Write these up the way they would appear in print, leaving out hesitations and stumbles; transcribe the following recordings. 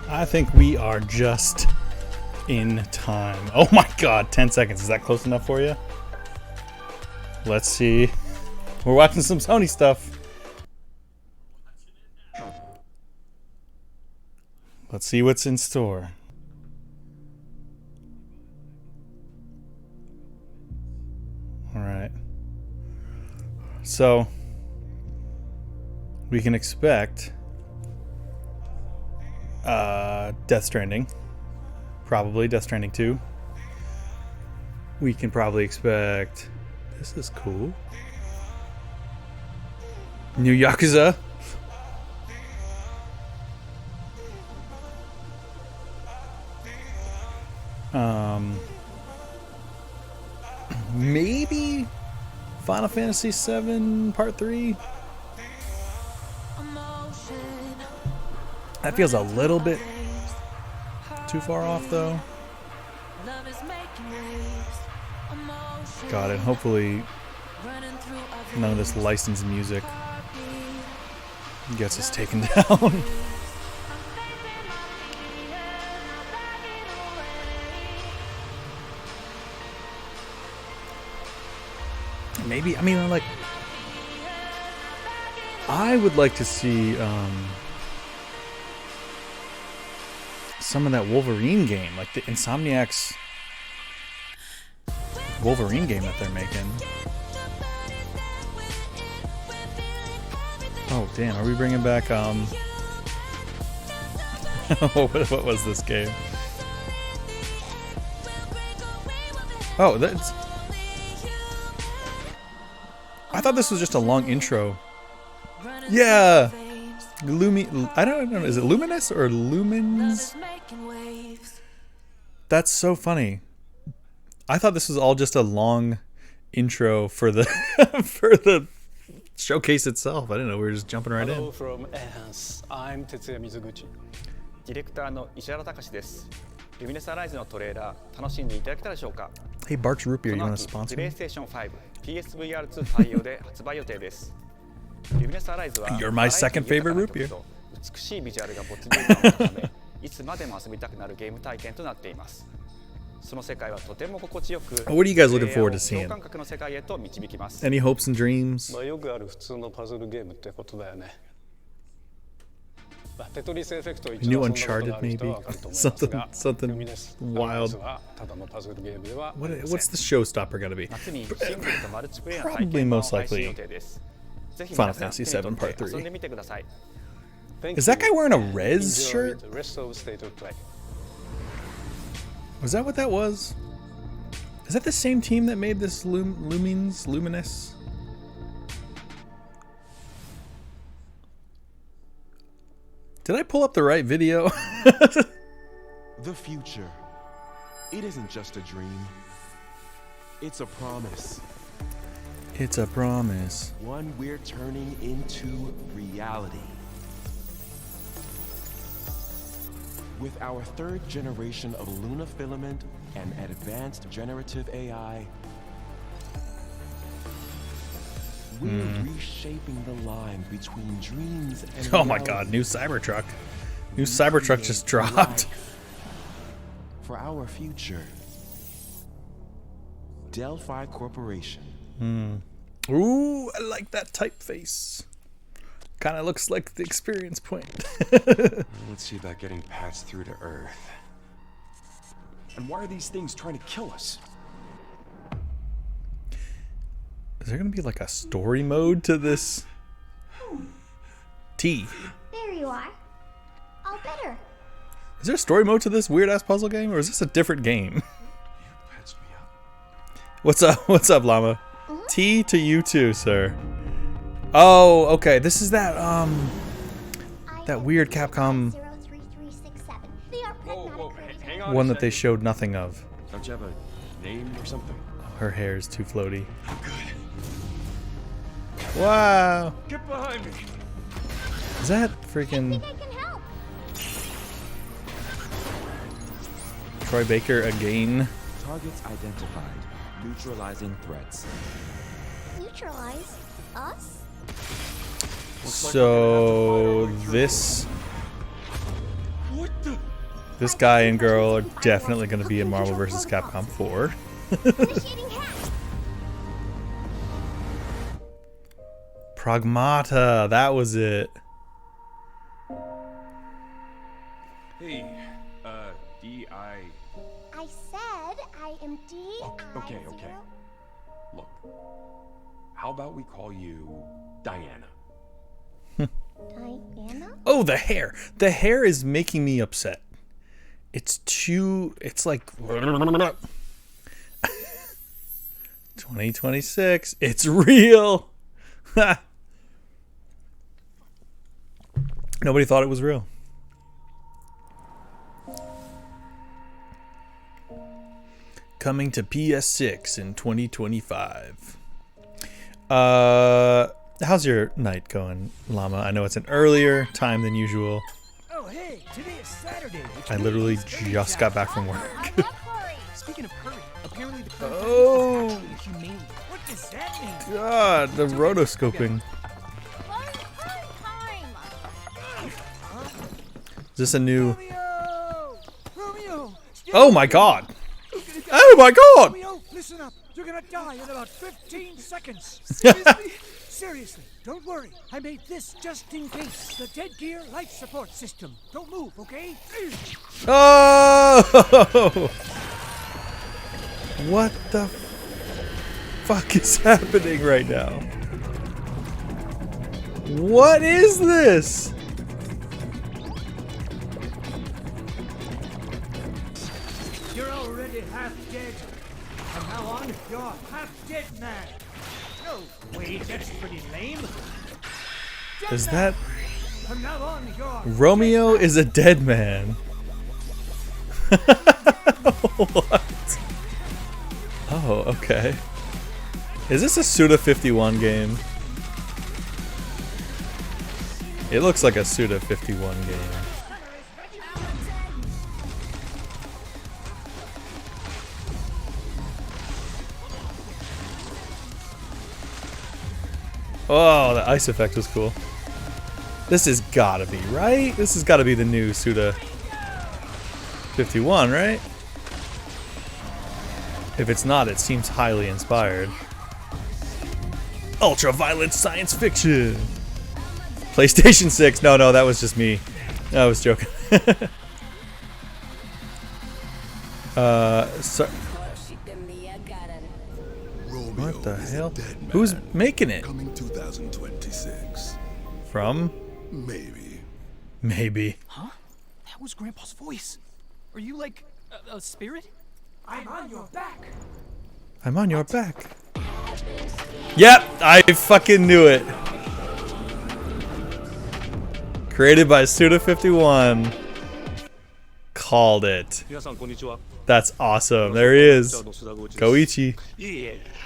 I think we are just in time. Oh my god, 10 seconds. Is that close enough for you? Let's see. We're watching some Sony stuff. Let's see what's in store. Alright. So, we can expect Death Stranding. Probably Death Stranding 2. We can probably expect... This is cool. New Yakuza. Maybe Final Fantasy VII Part 3. That feels a little bit too far off, though. God, and hopefully none of this licensed music gets us taken down. Maybe, I mean, like, I would like to see some of that Wolverine game, like the Insomniac's Wolverine game that they're making. Oh, damn, are we bringing back, what was this game? Oh, that's... I thought this was just a long intro. Yeah! I don't know, is it Luminous or Lumens? That's so funny. I thought this was all just a long intro for the for the showcase itself. I didn't know we were just jumping right Hello in. from Enhance. I'm Tetsuya Mizuguchi. ディレクターの石原隆です。ルミネスアライズのトレーラー楽しんでいただけたでしょうか。Hey, Barks Root Beer, you この want to 秋 sponsor me? PlayStation 5、PSVR2 対応で発売予定です。ルミネスアライズは You're my second favorite root beer. 美しいビジュアルが没入感を持つため、いつまでも遊びたくなるゲーム体験となっています。その世界はとても心地よく、 What are you guys looking forward to 共 seeing? 感覚の世界へと導きます。 Any hopes and dreams? まあよくある普通のパズルゲームってことだよね。テトリスエフェクト New Uncharted, maybe? Something wild. What's the showstopper gonna be? Probably most likely Final Fantasy VII Part 3. Is that guy wearing a Rez shirt? Was that what that was? Is that the same team that made this Luminous? Did I pull up the right video? The future. It isn't just a dream. It's a promise. It's a promise. One we're turning into reality. With our third generation of Luna filament and advanced generative AI, we're reshaping the line between dreams and Oh my god, new Cybertruck. New Cybertruck just dropped. For our future, Delphi Corporation. Ooh, I like that typeface. Kind of looks like the experience point. Let's see about getting passed through to Earth. And why are these things trying to kill us? Is there gonna be like a story mode to this? T. There you are. All better. Is there a story mode to this weird ass puzzle game, or is this a different game? Patch me up. What's up? What's up, Llama? T to you too, sir. Oh, okay. This is that that weird Capcom hang on. one that they showed nothing of. Don't you have a name or something? Her hair is too floaty. Wow. Get behind me. Is that freaking I can help. Troy Baker again? Targets identified. Neutralizing threats. Neutralize us? So this This guy and girl are definitely going to be in Marvel vs. Capcom 4. Initiating hack. Pragmata, that was it. Hey, D.I. I said I am D. Okay. Look, how about we call you Diana? Diana? Oh, the hair. The hair is making me upset. It's like 2026. It's real. Nobody thought it was real. Coming to PS6 in 2025. How's your night going, Llama? I know it's an earlier time than usual. Oh, hey, today is Saturday. I literally just got back from work. I love curry. Speaking of curry, apparently the curry Oh. is actually humane. What does that mean? God, the rotoscoping. Fun time. Is this a new... Romeo! Oh my god! Oh my god! Romeo, listen up. You're gonna die in about 15 seconds. Seriously, don't worry. I made this just in case. The Dead Gear life support system. Don't move, okay? Oh! What the fuck is happening right now? What is this? You're already half dead. From now on, you're half dead man. No, wait, that's pretty lame. Is that... From now on, you're Romeo is a dead man. What? Oh, okay. Is this a Suda 51 game? It looks like a Suda 51 game. Oh, the ice effect was cool. This has gotta be, right? This has gotta be the new Suda 51, right? If it's not, it seems highly inspired. Ultra-violent science fiction! PlayStation 6. No, that was just me. I was joking. So what the hell? Who's making it? Coming 2026. From? Maybe. Huh? That was Grandpa's voice. Are you like a spirit? I'm on your back. I'm on your back. Yep, I fucking knew it. Created by Suda51. Called it. That's awesome. There he is. Goichi.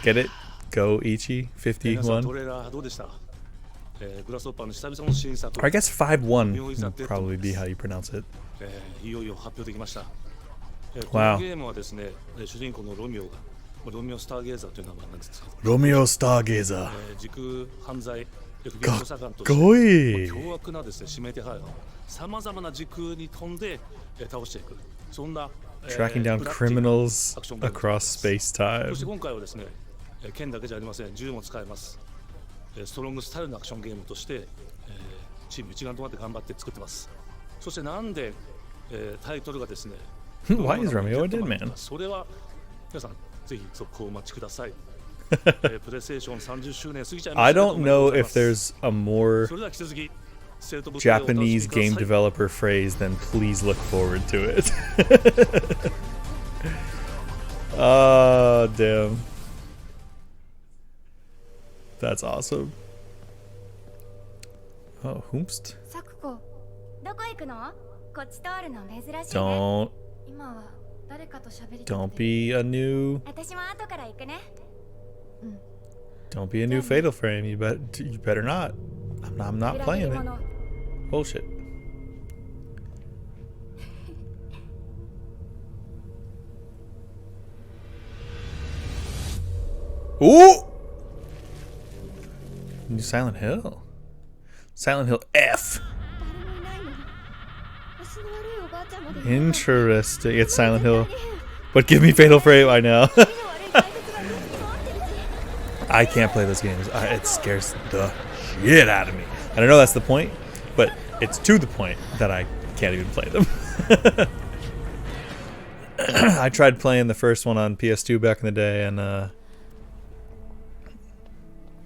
Get it? Goichi 51. Or I guess 51 would probably be how you pronounce it. Wow. Romeo Stargazer. かっこいい。凶悪なですね指名手配をさまざまな時空に飛んで倒していくそんな Tracking down criminals across space-time. そして今回はですね剣だけじゃありません銃も使えますストロングスタイルのアクションゲームとしてチーム一丸となって頑張って作ってますそしてなんでタイトルがですね Why is Romeo a dead man? それは皆さんぜひ続行お待ちください I don't know if there's a more Japanese game developer phrase than please look forward to it. Oh, damn. That's awesome. Oh, Hoomst. Don't be a new... Don't be a new Fatal Frame. You better not. I'm not playing it. Bullshit. Ooh! New Silent Hill. Silent Hill F. Interesting. It's Silent Hill. But give me Fatal Frame, I know. I can't play those games. It scares the shit out of me. And I know that's the point, but it's to the point that I can't even play them. I tried playing the first one on PS2 back in the day, and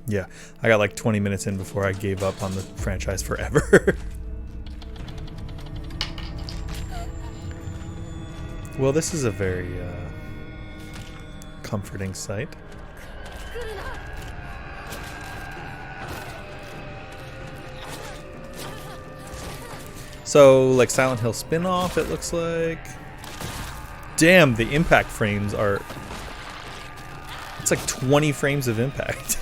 yeah, I got like 20 minutes in before I gave up on the franchise forever. Well, this is a very comforting sight. So, like Silent Hill spin-off, it looks like. Damn, the impact frames are... It's like 20 frames of impact.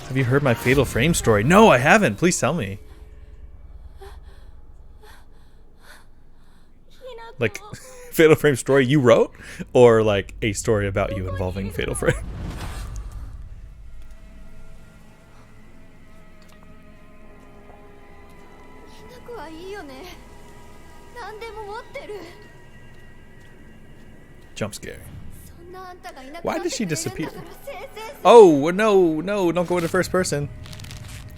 Have you heard my Fatal Frame story? No, I haven't. Please tell me. Like, Fatal Frame story you wrote? Or like a story about you involving Fatal Frame? Jump scare. Why did she disappear? Oh, no, no, don't go into first person.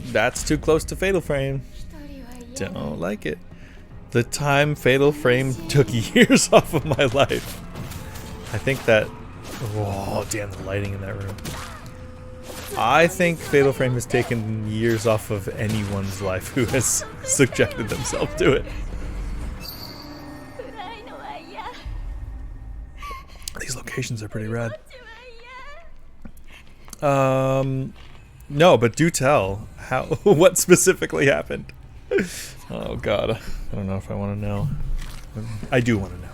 That's too close to Fatal Frame. Don't like it. The time Fatal Frame took years off of my life. I think that... Oh, damn, the lighting in that room. I think Fatal Frame has taken years off of anyone's life who has subjected themselves to it. These locations are pretty rad. No, but do tell how what specifically happened. Oh god, I don't know if I want to know. I do want to know.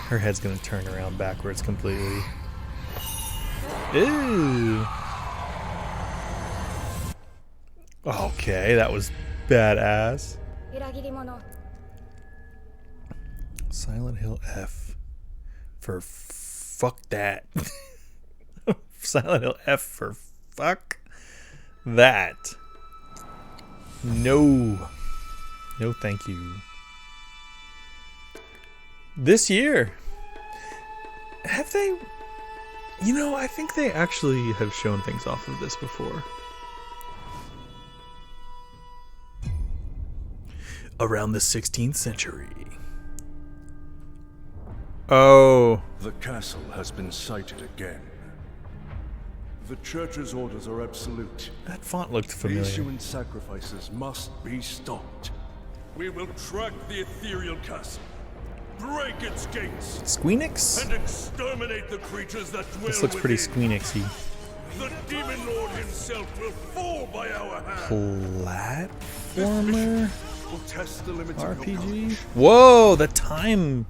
Her head's gonna turn around backwards completely. Ew. Okay, that was badass. Silent Hill F for fuck that. Silent Hill F for fuck that. No. No thank you. This year. Have they... You know, I think they actually have shown things off of this before. Around the 16th century. Oh. The castle has been sighted again. The church's orders are absolute. That font looked The familiar. human sacrifices must be stopped. We will track the ethereal castle, break its gates, Squeenix? and exterminate the creatures that dwell This looks pretty within. Squeenixy. The demon lord himself will fall by our hand. Platformer? Will test the limits of your RPG? courage. Whoa, the time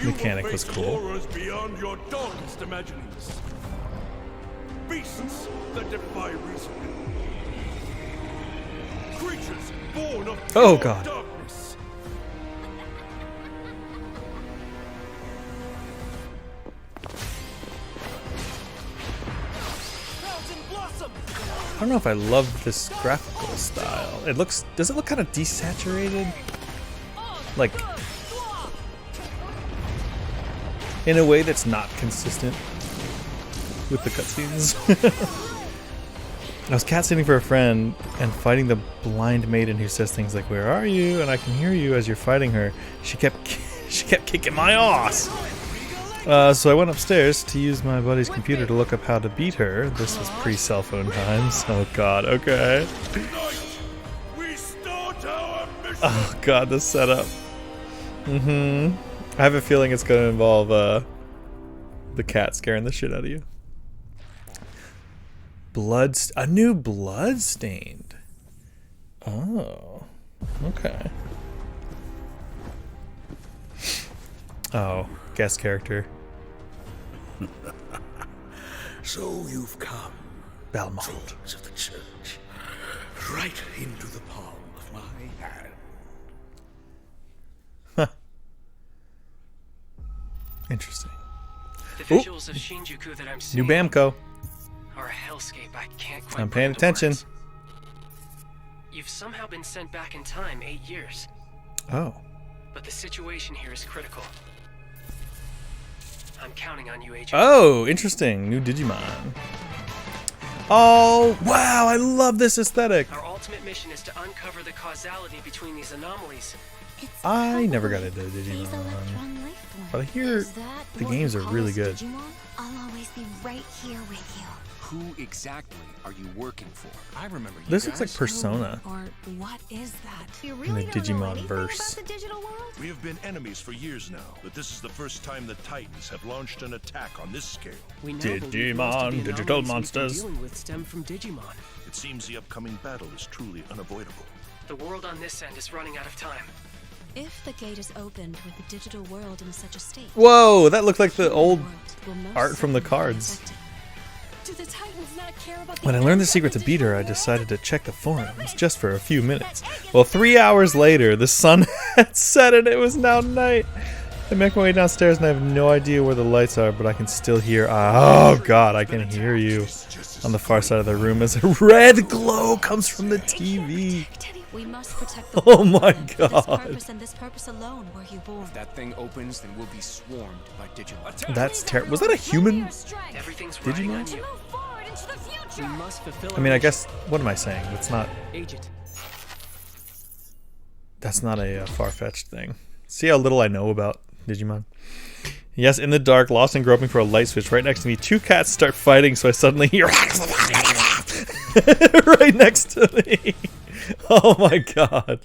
You mechanic will was face cool. horrors beyond your darkest imaginings. Beasts that defy reason. Creatures born of Oh, pure God. darkness. I don't know if I love this graphical style. It looks... Does it look kind of desaturated? Like... in a way that's not consistent with the cutscenes. I was cat sitting for a friend and fighting the blind maiden who says things like, "Where are you?" and I can hear you as you're fighting her. She kept kicking my ass. So I went upstairs to use my buddy's computer to look up how to beat her. This was pre-cell phone times. Oh god, okay. Tonight, we start our mission. Oh god, the setup. I have a feeling it's gonna involve the cat scaring the shit out of you. A new Bloodstained. Oh, okay. Oh, guest character. So you've come, Belmont. foes of the church, right into the palm of my hand. Interesting. The visuals of Shinjuku that I'm seeing New Bamco. are a hellscape I can't quite I'm put paying into attention. words. You've somehow been sent back in time 8 years. Oh. But the situation here is critical. I'm counting on you, Agent. Oh, interesting. New Digimon. Oh, wow. I love this aesthetic. Our ultimate mission is to uncover the causality between these anomalies. I never got into Digimon, but I hear the games are really good. I'll always be right here with you. Who exactly are you working for? I remember you This looks like Persona Or what is that? You in really the don't know Digimon anything verse. about the digital world? We have been enemies for years now, but this is the first time the Titans have launched an attack on this scale. We now believe Digimon, most of the digital anomalies monsters. we've been dealing with stem from Digimon. It seems the upcoming battle is truly unavoidable. The world on this end is running out of time. If the gate is opened with the digital world in such a state, Whoa, that looked like the old art from the cards. do the Titans not care about When I learned the secret to beat her, I decided to check the forums just for a few minutes. Well, 3 hours later, the sun had set and it was now night. I make my way downstairs and I have no idea where the lights are, but I can still hear. Oh god, I can hear you on the far side of the room as a red glow comes from the TV. We must protect the Oh my For this god. purpose and this purpose alone were you born. If that thing opens, then we'll be swarmed by Digimon. That's terrible. Was that a human Everything's riding on Digimon? you. We must fulfill I mean, I guess, what am I saying? That's not Agent. a far-fetched thing. See how little I know about Digimon? Yes, in the dark, lost and groping for a light switch right next to me, 2 cats start fighting, so I suddenly hear right next to me. Oh my god.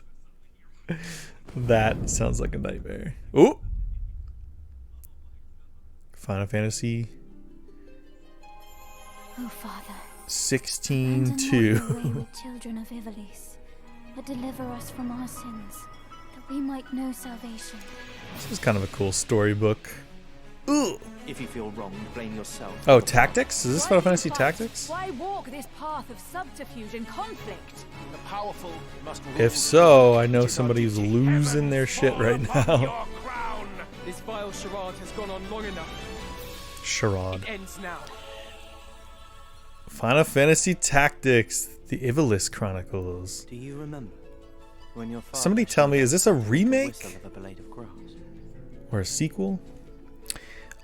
That sounds like a nightmare. Ooh. Final Fantasy Oh, Father. 16-2. Children of Ivalice, but deliver us from our sins, that we might know salvation. This is kind of a cool storybook. Ooh. If you feel wrong, blame yourself. Oh, Tactics? Is this Final Fantasy Tactics? Why walk this path of subterfuge and conflict? The powerful must rule. If so, I know somebody who's losing their shit right now. This vile charade has gone on long enough. Charade. It ends now. Final Fantasy Tactics, the Ivalice Chronicles. Do you remember when your father Somebody tell me, is this a remake of a blade of grass? or a sequel?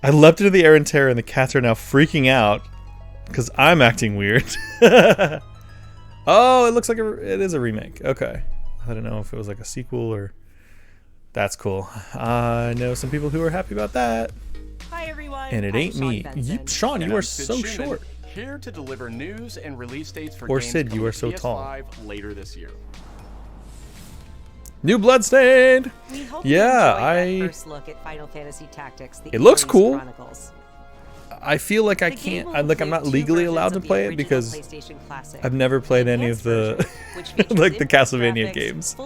I leapt into the air in terror and the cats are now freaking out because I'm acting weird. Oh, it looks like it is a remake. Okay. I don't know if it was like a sequel or... That's cool. I know some people who are happy about that. Hi everyone. And it ain't me. Sean, you are so short. Here to deliver news and release dates for Or games Sid, you coming are to so PS5 tall. later this year. New Bloodstained. We hope Yeah, you enjoyed that first look at Final Fantasy Tactics. It looks Ivalice cool. Chronicles. I feel like I can't. I'm not legally allowed to play it because I've never played any of the like the Castlevania games.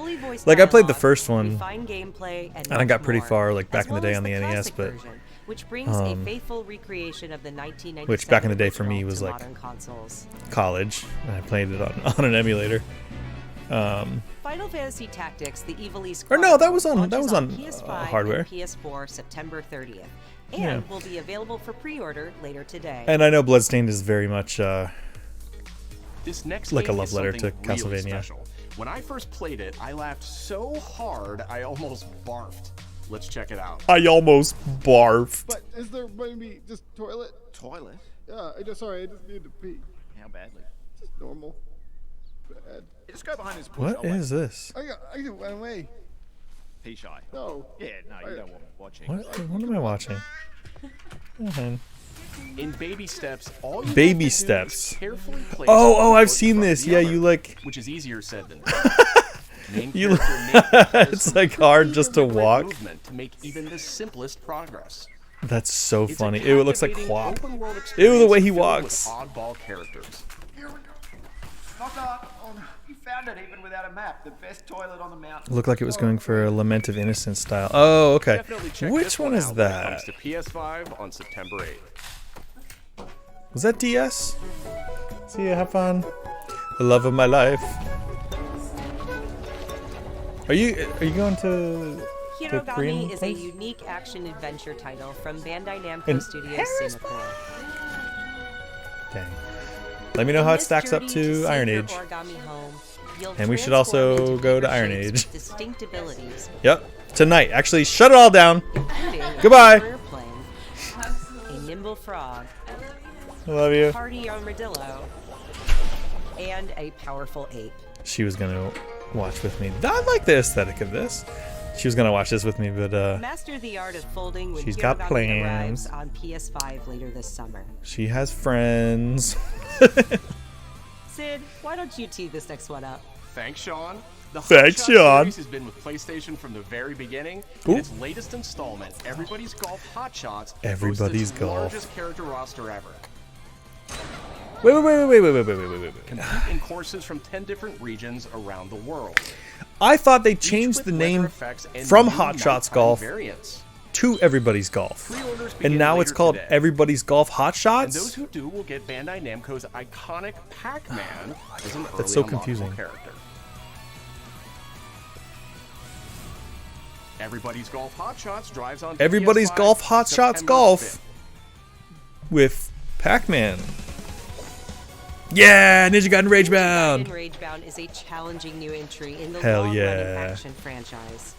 Like I played the first one, and I got pretty far like back in the day on the NES, but which brings a faithful recreation of the 1997 which back in the day for me was to like modern consoles. college, and I played it on an emulator. Final Fantasy Tactics: The Ivalice Or no, that was Chronicles on launches PS5 hardware. and PS4 September 30th, and Yeah. will be available for pre-order later today. And I know Bloodstained is very much This next like a game love is letter to something really Castlevania. special. When I first played it, I laughed so hard I almost barfed. Let's check it out. I almost barfed. But is there maybe just toilet? Toilet? Yeah, I just need to pee. How badly? Just normal. Bad. Just go behind this bush. What is this? I went away. Pea shy. No. Yeah, no, you don't want me watching. What am I watching? In baby steps, all you Baby have to do is steps. carefully place Oh, one I've foot seen in front of this. the Yeah, other, you like. which is easier said than done. You. It's like hard just to walk. Movement to make even the simplest progress. That's so It's a funny. Ew, it looks like captivating Quap. open-world Ew, the way he experience walks. filled with oddball characters. Knock up. Oh, no. You found it even without a map. The best toilet on the mountain. Looked like it was going for a Lament of Innocence style. Oh, okay. Definitely check Which this one is out when it that? comes to PS5 on September 8th. Was that DS? See ya, have fun. The love of my life. Are you going to the Korean Hirogami is a place? unique action-adventure title from Bandai Namco In Studios Singapore. Dang. Let me know how it This stacks up journey to save Iron your Age. Origami home, You'll And we should transform also into go to bigger Iron shapes Age. with distinct abilities. Yep. Tonight. Actually, shut it all down. including a Goodbye. airplane, a nimble frog, I love you. a hardy armadillo, and a powerful ape. She was going to watch with me. I like the aesthetic of this. She was going to watch this with me, but Master the art of folding when she's Hero got Valkyrie arrives plans. on PS5 later this summer. she has friends. Sid, why don't you tee this next one up? Thanks, Sean. The Thanks, Hot Shot Sean. series has been with PlayStation from the very beginning. Ooh. In its latest installment, Everybody's Golf Hot Shots, Everybody's boasts its Golf. largest character roster ever. Wait. Compete in courses from 10 different regions around the world. I thought they changed the name effects and from new Hot Shots nighttime Golf variants. to Everybody's Golf. Pre-orders And begin now it's later called today. Everybody's Golf Hot And Shots? those who do will get Bandai Namco's iconic Pac-Man as an That's early so unlockable confusing. character. Everybody's Golf Hot Shots drives on Everybody's PS5 Golf Hot Shots September Golf 5th. with Pac-Man. Yeah, Ninja Gaiden Ragebound. Ragebound is a challenging new entry in the Hell long-running yeah. action franchise.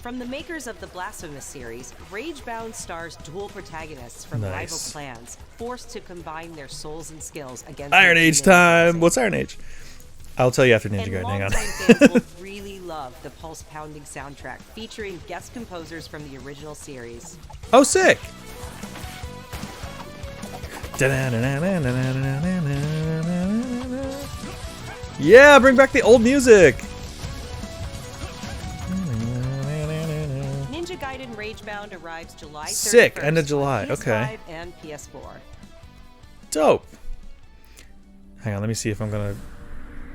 From the makers of the Blasphemous series, Ragebound stars dual protagonists from rival Nice. clans, forced to combine their souls and skills against Iron their Age demon time. What's Iron Age? I'll tell you after Ninja and Gaiden. Hang on. longtime fans will really love the pulse-pounding soundtrack featuring guest composers from the original series. Oh, sick. Yeah, bring back the old music. Ninja Gaiden Ragebound arrives July 31st Sick, end of July, on okay. PS5 and PS4. Dope. Hang on, let me see if I'm gonna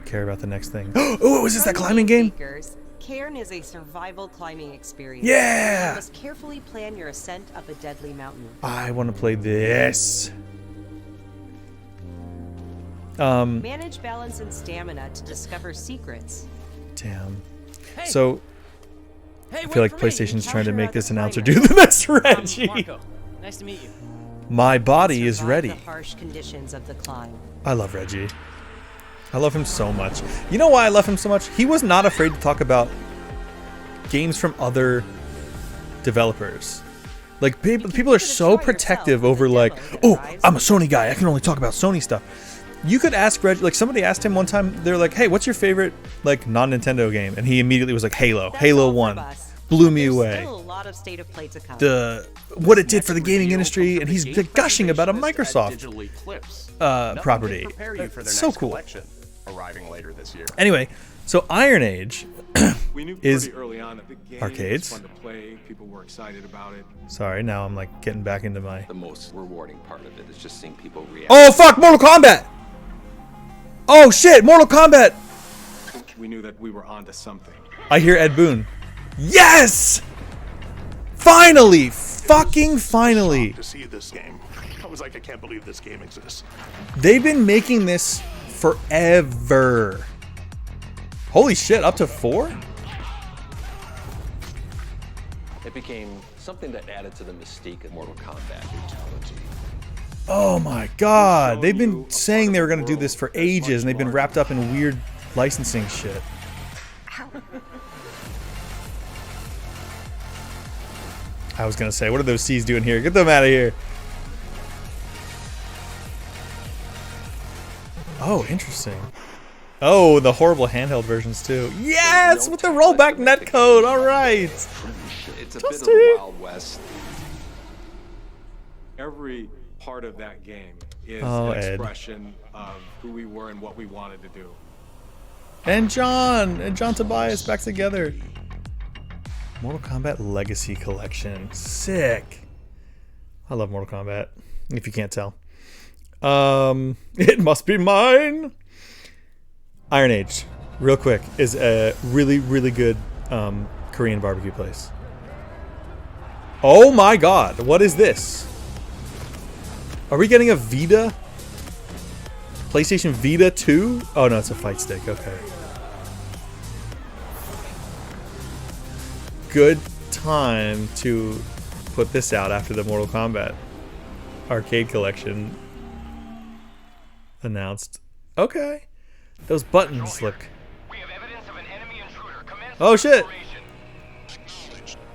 care about the next thing. Oh, is this that climbing game? Cairn is a survival climbing experience. Yeah! You must carefully plan your ascent up a deadly mountain. I want to play this. Manage balance and stamina to discover secrets. Damn. Hey. So, Hey, I feel wait like for me. PlayStation's How's trying to your make other this announcer climate? do the best Reggie. Marco, nice to meet you. My body is Survive ready. The harsh conditions of the climb. I love Reggie. I love him so much. You know why I love him so much? He was not afraid to talk about games from other developers. Like, people are so protective over like, oh, I'm a Sony guy. I can only talk about Sony stuff. You could ask Reggie, like somebody asked him one time, they're like, hey, what's your favorite like non-Nintendo game? And he immediately was like, Halo. Halo 1. Blew me away. Still a lot of state of play to come. What it did for the gaming industry, and he's like, gushing about a Microsoft property. It's so cool. Arriving later this year. Anyway, so Iron Age We knew is pretty early on that the game arcades. was fun to play. People were excited about it. Sorry, now I'm like getting back into my. The most rewarding part of it is just seeing people react. Oh fuck! Mortal Kombat! Oh shit! Mortal Kombat! We knew that we were onto something. I hear Ed Boon. Yes! Finally! Fucking finally! To see this game, I was like, I can't believe this game exists. They've been making this forever. Holy shit! Up to 4? It became something that added to the mystique of Mortal Kombat. Fatality. Oh my god! They've been saying they were gonna do this for ages, and they've been wrapped up in weird licensing shit. I was gonna say, what are those C's doing here? Get them out of here. Oh, interesting. Oh, the horrible handheld versions too. Yes, with the rollback netcode. All right. It's a bit of the Wild West. Every part of that game is Oh, an Ed. expression of who we were and what we wanted to do. And John Tobias back together. Mortal Kombat Legacy Collection. Sick. I love Mortal Kombat, if you can't tell. It must be mine. Iron Age, real quick, is a really, really good Korean barbecue place. Oh my god, what is this? Are we getting a Vita? PlayStation Vita 2? Oh no, it's a fight stick, okay. Good time to put this out after the Mortal Kombat arcade collection announced. Okay. Those buttons look. Oh shit!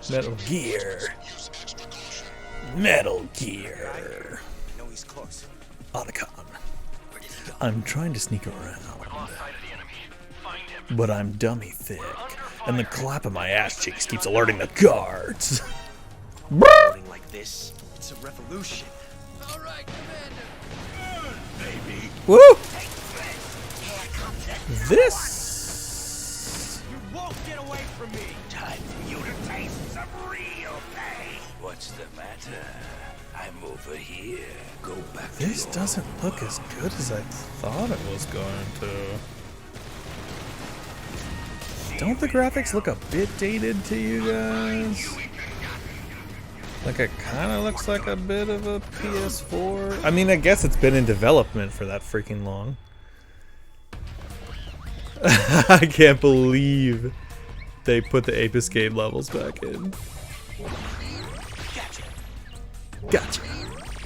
Metal Gear. Metal Gear. Otacon. I'm trying to sneak around, but I'm dummy thick, and the clap of my ass cheeks keeps alerting the guards. Like this, it's a revolution. All right, Commander. Baby. Woo! This. You won't get away from me. Time for you to taste some real pain. What's the matter? I'm over here. Go back. This doesn't look as good as I thought it was going to. Don't the graphics look a bit dated to you guys? Like it kind of looks like a bit of a PS4. I mean, I guess it's been in development for that freaking long. I can't believe they put the Ape Escape levels back in. Gotcha.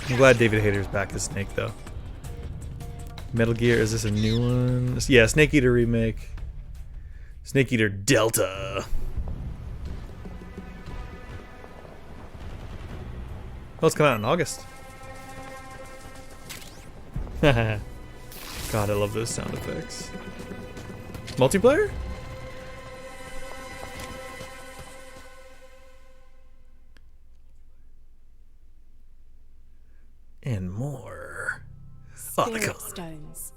I'm glad David Hayter's back as Snake, though. Metal Gear, is this a new one? Yeah, Snake Eater remake. Snake Eater Delta. Oh, it's coming out in August. God, I love those sound effects. Multiplayer? And more. Spirit stones.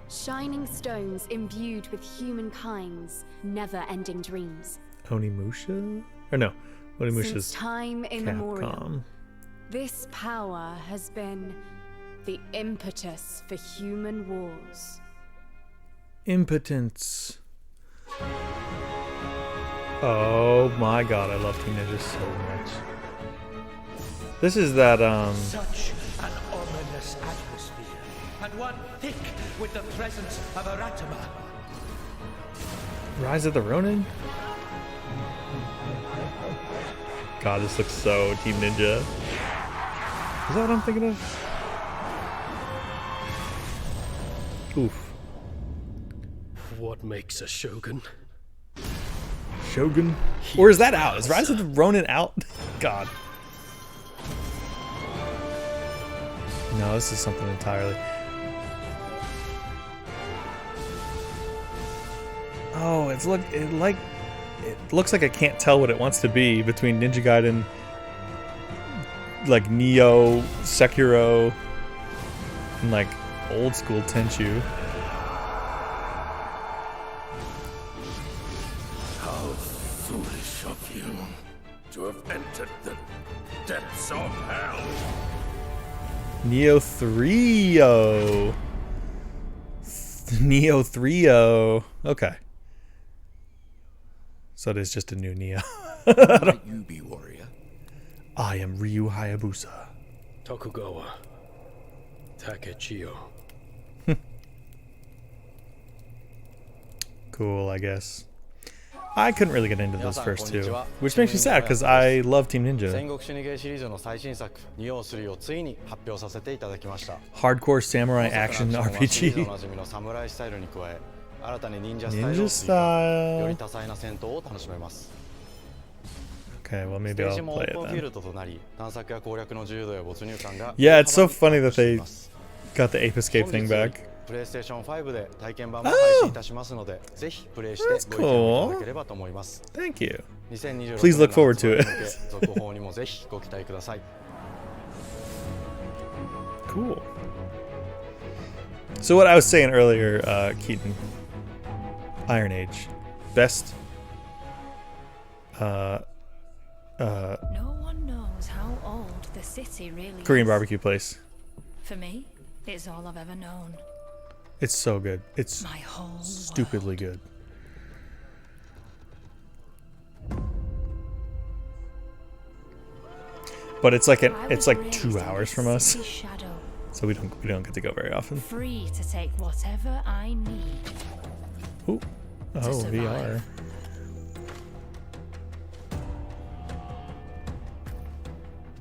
Shining stones imbued with humankind's never-ending dreams. Onimusha? Or no, Onimusha's Since time immemorial, Capcom. this power has been the impetus for human wars. Impotence. Oh my god, I love Team Ninja so much. This is that, Such an ominous atmosphere, and one thick with the presence of Aratama. Rise of the Ronin? God, this looks so Team Ninja. Is that what I'm thinking of? Oof. What makes a shogun? Shogun? Or is that out? Is Rise of the Ronin out? God. No, this is something entirely. Oh, it looks like I can't tell what it wants to be between Ninja Gaiden, like Neo, Sekiro, and like old school Tenchu. How foolish of you to have entered the depths of hell. Neo 3-0. Neo 3-0. Okay. So it is just a new Neo. Might you be warrior? I am Ryu Hayabusa. Tokugawa Takechiyo. Cool, I guess. I couldn't really get into those first two, which makes me sad because I love Team Ninja. Hardcore samurai action RPG. Ninja style. Okay, well maybe I'll play it then. Yeah, it's so funny that they got the Ape Escape thing back. PlayStation 5で体験版も配信いたしますので、ぜひプレイしてご意見いただければと思います。 Thank you. 2026 Please look forward to it. 続報にもぜひご期待ください。 Cool. So what I was saying earlier, Keaton, Iron Age, best. No one knows how old the city really Korean is. barbecue place. For me, it's all I've ever known. It's so good. It's My whole stupidly good. But it's like it's like 2 hours from us, so we don't get to go very often. Free to take whatever I need. Ooh. Oh, VR.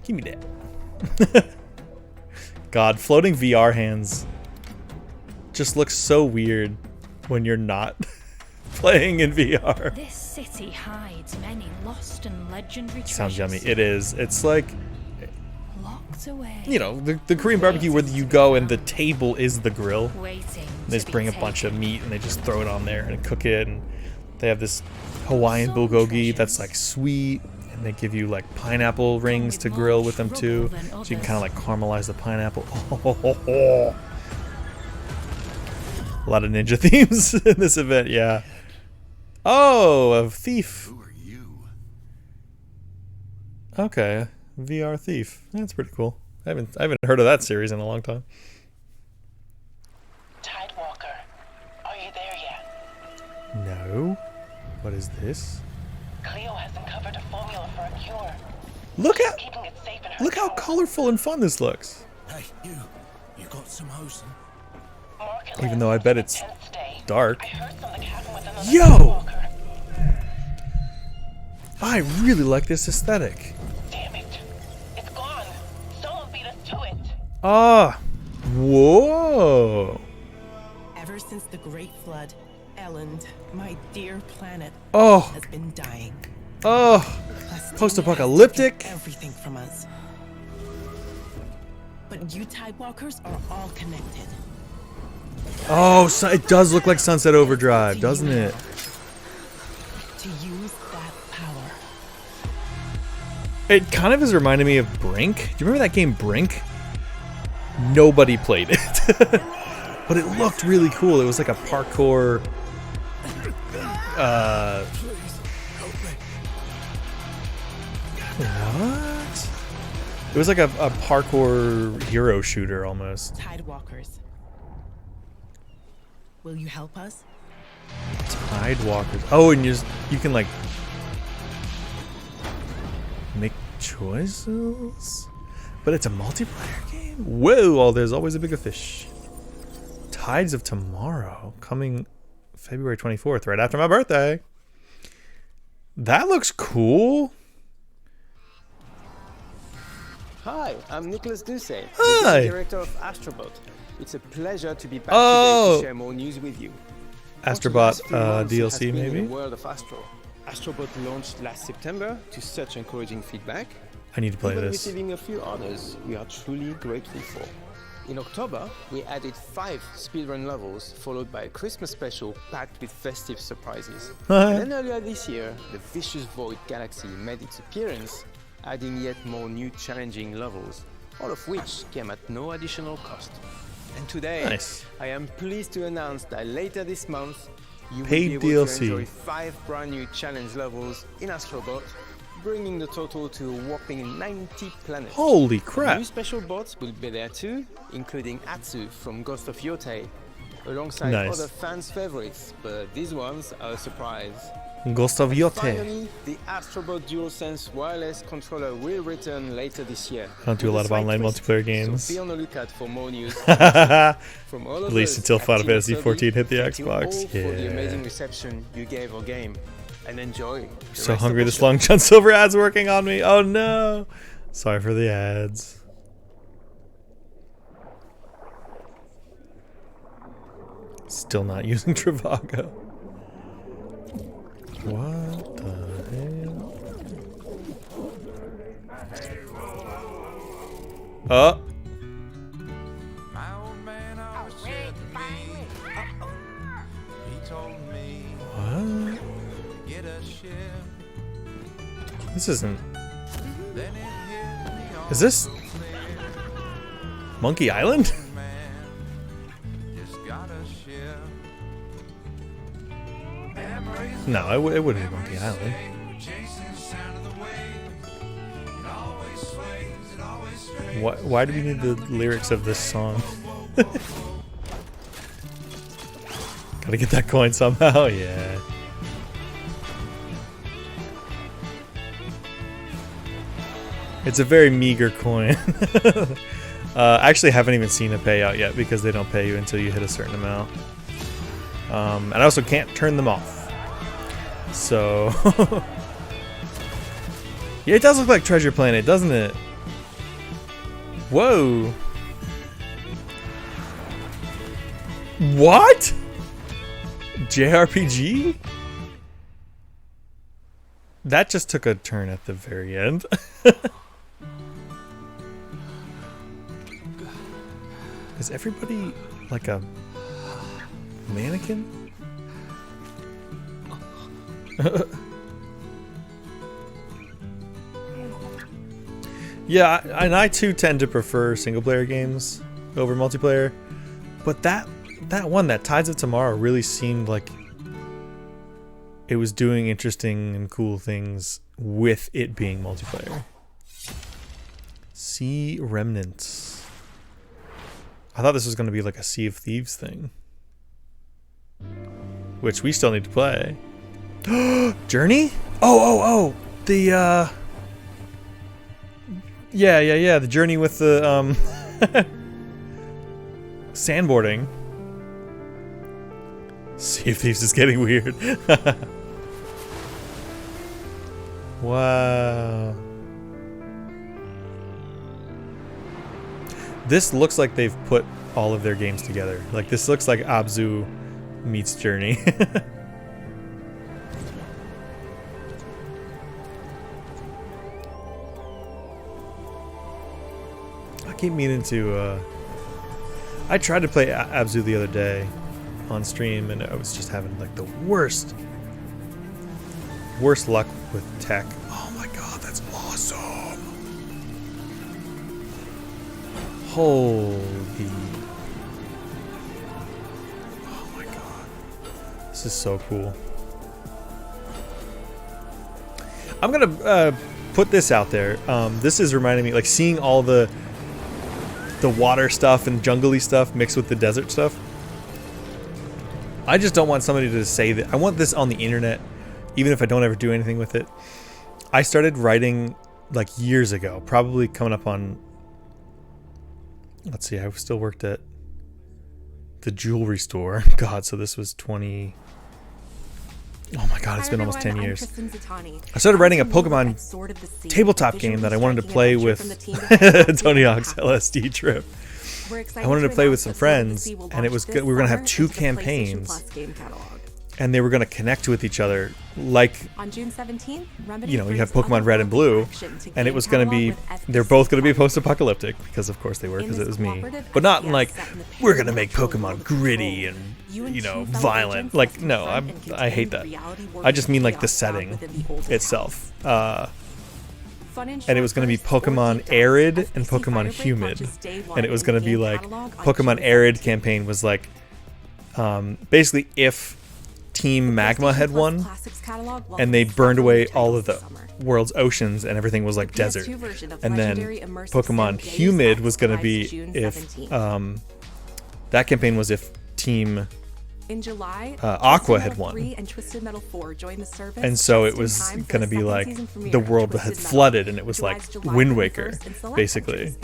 Give me that. God, floating VR hands just looks so weird when you're not playing in VR. This city hides many lost and legendary treasures. Sounds yummy. It is. It's like, Locked away. you know, the Korean barbecue where you go and the table is the grill. Waiting. They just bring a bunch of meat and they just throw it on there and cook it. And they have this Hawaiian bulgogi that's like sweet. And they give you like pineapple rings to grill with them too. So you can kind of like caramelize the pineapple. A lot of ninja themes in this event, yeah. Oh, a thief. Who are you? Okay, VR thief. That's pretty cool. I haven't heard of that series in a long time. Tidewalker, are you there yet? No. What is this? Cleo has uncovered a formula for a cure. Look how colorful and fun this looks. Hey, you got some hosen? Even though I bet it's dark. Yo! I really like this aesthetic. Damn it. It's gone. Someone beat us to it. Ah. Whoa. Ever since the Great Flood, Elland, my dear planet, Oh. has been dying. Oh. Post-apocalyptic. Everything from us. But you Tidewalkers are all connected. Oh, so it does look like Sunset Overdrive, doesn't it? To use that power. It kind of is reminding me of Brink. Do you remember that game Brink? Nobody played it. But it looked really cool. It was like a parkour... What? It was like a parkour hero shooter almost. Tidewalkers. Will you help us? Tidewalkers. Oh, and you can like make choices? But it's a multiplayer game? Whoa, oh, there's always a bigger fish. Tides of Tomorrow, coming February 24th, right after my birthday. That looks cool. Hi, I'm Nicholas Ducey, Hi. the director of Astrobot. It's a pleasure to be back today to share more news with you. Astrobot For the last few months, DLC it has been maybe? in the world of Astro. Astrobot launched last September to such encouraging feedback. I need to play Even this. receiving a few honors we are truly grateful for. In October, we added 5 speedrun levels, followed by a Christmas special packed with festive surprises. And then earlier this year, the Vicious Void Galaxy made its appearance, adding yet more new challenging levels, all of which came at no additional cost. And today, Nice. I am pleased to announce that later this month, you Paid will be able DLC. to enjoy 5 brand new challenge levels in Astrobot, bringing the total to a whopping 90 planets. Holy crap. New special bots will be there too, including Atsu from Ghost of Yotei, alongside Nice. other fans' favorites, but these ones are a surprise. Ghost of Yotei. Finally, the Astrobot DualSense wireless controller will return later this year. I don't do a lot of online multiplayer games. So be on the lookout for more news. From all of At least us until at Final Team Fantasy Asobi, XIV hit the thank you all Xbox. for the amazing Yeah. reception you gave our game, and enjoy. the So rest hungry of the this show. Long John Silver ad's working on me. Oh no. Sorry for the ads. Still not using Trivago. What the hell? Oh. What? This isn't. Is this Monkey Island? No, it wouldn't be Monkey Island. Why do we need the lyrics of this song? Gotta get that coin somehow, yeah. It's a very meager coin. I actually haven't even seen a payout yet because they don't pay you until you hit a certain amount. And I also can't turn them off. So... yeah, it does look like Treasure Planet, doesn't it? Whoa! What? JRPG? That just took a turn at the very end. Is everybody like a mannequin? Yeah, and I too tend to prefer single player games over multiplayer, but that one, that Tides of Tomorrow, really seemed like it was doing interesting and cool things with it being multiplayer. Sea Remnants. I thought this was going to be like a Sea of Thieves thing, which we still need to play. Journey? Oh, the yeah, the Journey with the sandboarding. Sea of Thieves is getting weird. Wow. This looks like they've put all of their games together. Like, this looks like Abzu meets Journey. I keep meaning to, I tried to play Abzu the other day on stream, and I was just having like the worst luck with tech. Oh my god, that's awesome. Holy. Oh my god. This is so cool. I'm gonna put this out there. This is reminding me, like, seeing all the water stuff and jungly stuff mixed with the desert stuff. I just don't want somebody to say that. I want this on the internet, even if I don't ever do anything with it. I started writing like years ago, probably coming up on, let's see, I still worked at the jewelry store. God, so this was 20... Oh my god, it's been almost 10 years. I started writing a Pokemon tabletop game that I wanted to play with Tony Hawk's LSD trip. I wanted to play with some friends, and it was good. We were going to have 2 campaigns, and they were going to connect with each other. Like, on June 17th, you know, you have Pokemon Red and Blue, and it was going to be, they're both going to be post-apocalyptic, because of course they were, because it was me. But not like, we're going to make Pokemon gritty and, you know, violent. Like, no, I hate that. I just mean like the setting itself. And it was going to be Pokemon Arid and Pokemon Humid. And it was going to be like, Pokemon Arid campaign was like, basically if Team Magma had won, and they burned away all of the world's oceans and everything was like desert. And then Pokemon Humid was going to be if, that campaign was if Team in July, Aqua had won. And, 4 joined the service, and so it was going to be like the world had flooded, and it was like Wind Waker, basically.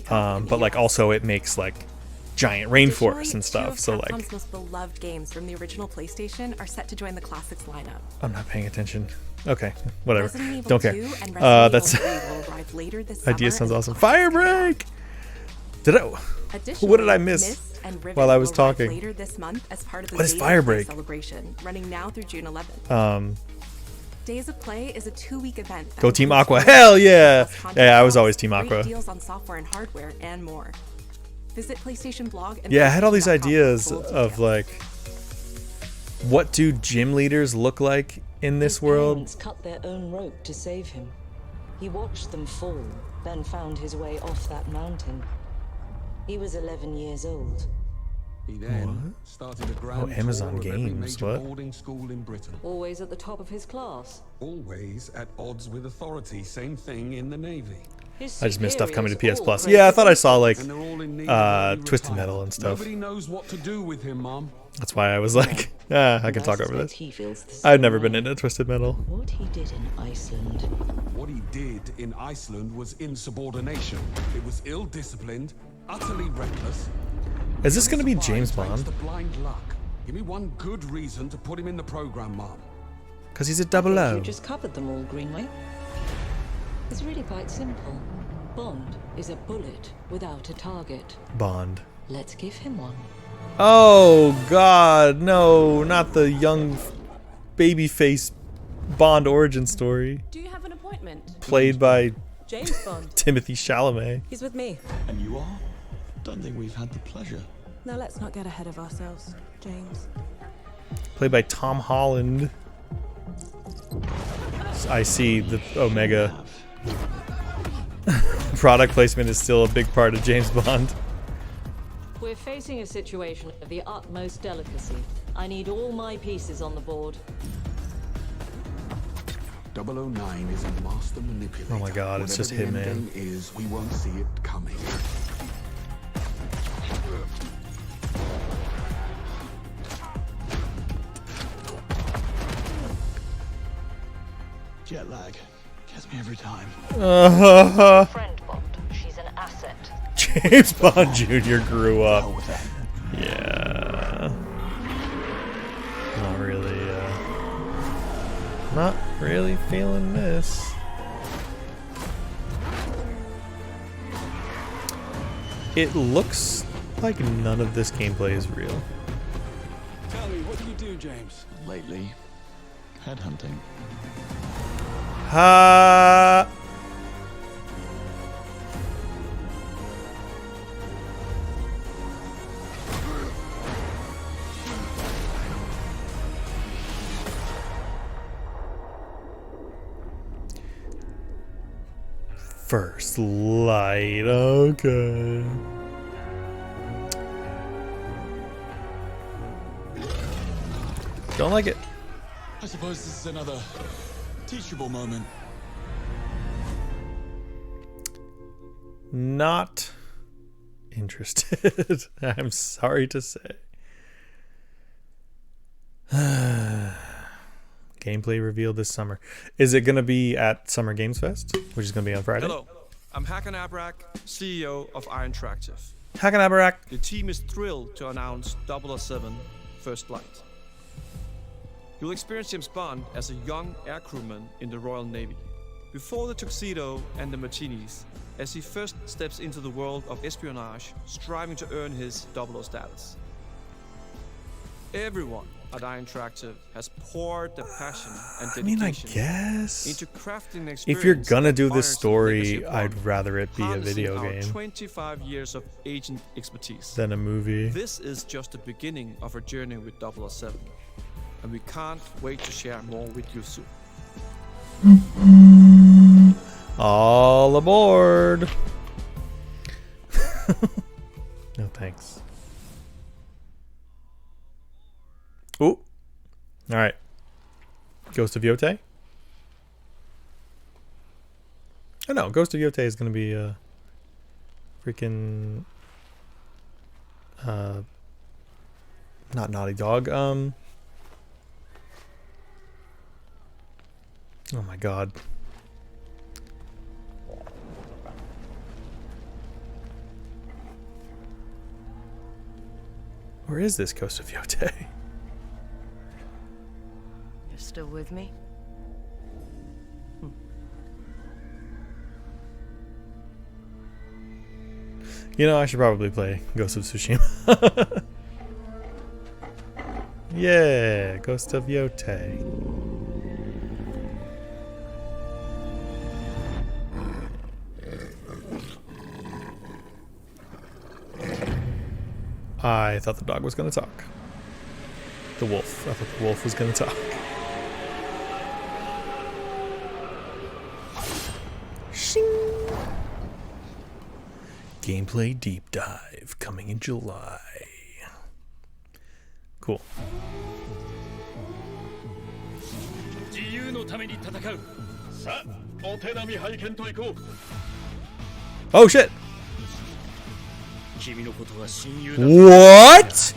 But like also it makes like giant rainforests and stuff. So like, most beloved games from the original PlayStation are set to join the Classics lineup. I'm not paying attention. Okay, whatever. Don't care. That's idea sounds awesome. Firebreak. What did I miss while I was talking? Later this month as part of the what is Firebreak celebration, running now through June 11th. Days of Play is a 2-week event. Go Team Aqua. Hell yeah. Yeah, I was always Team Aqua. Deals on software and hardware and more. Visit PlayStation blog and yeah, I had all these ideas of like, what do gym leaders look like in this world? His parents cut their own rope to save him. He watched them fall, then found his way off that mountain. He was 11 years old. He then started a grand Amazon tour of every Games, major what? boarding school in Britain. Always at the top of his class. Always at odds with authority. Same thing in the Navy. I just missed stuff coming to PS Plus. Yeah, I thought I saw like Twisted Metal and stuff. Nobody knows what to do with him, Mom. That's why I was like, I can talk over this. I've never been into Twisted Metal. What he did in Iceland. What he did in Iceland was insubordination. It was ill-disciplined, utterly reckless. Is this going to be James Bond? Blind luck. Give me one good reason to put him in the program, Mom. Because he's a 00. You just covered them all, Greenway. It's really quite simple. Bond is a bullet without a target. Bond. Let's give him one. Oh God, no, not the young babyface Bond origin story. Do you have an appointment? Played by James Bond. Timothy Chalamet. He's with me. And you are? Don't think we've had the pleasure. Now let's not get ahead of ourselves, James. Played by Tom Holland. I see the Omega. Product placement is still a big part of James Bond. We're facing a situation of the utmost delicacy. I need all my pieces on the board. 009 is a master manipulator. Oh my God, it's just Whatever the Hitman. end game is, we won't see it coming. Jet lag gets me every time. Friend Bond, she's an asset. James Bond Jr. grew up. Yeah. Not really feeling this. It looks like none of this gameplay is real. Tell me, what do you do, James? Lately, headhunting. Ha. First light, okay. Don't like it. I suppose this is another teachable moment. Not interested. I'm sorry to say. Gameplay revealed this summer. Is it going to be at Summer Games Fest, which is going to be on Friday? Hello, I'm Hakan Abrak, CEO of Iron Interactive. Hakan Abrak. The team is thrilled to announce 007 First Light. You'll experience James Bond as a young air crewman in the Royal Navy. Before the tuxedo and the martinis, as he first steps into the world of espionage, striving to earn his 00 status. Everyone at Iron Interactive has poured their passion and dedication guess into crafting an experience. if you're gonna do that this honors the story, legacy of I'd Bond, rather it be a harnessing video our game 25 years of agent expertise than a movie. This is just the beginning of our journey with 007, and we can't wait to share more with you soon. All aboard. No thanks. Ooh. All right. Ghost of Yote? Oh no, Ghost of Yote is going to be freaking not Naughty Dog. Oh my God. Where is this Ghost of Yote? You're still with me? You know, I should probably play Ghost of Tsushima. Yeah, Ghost of Yote. I thought the dog was going to talk. The wolf. I thought the wolf was going to talk. Shing. Gameplay deep dive coming in July. Cool. Oh shit! What?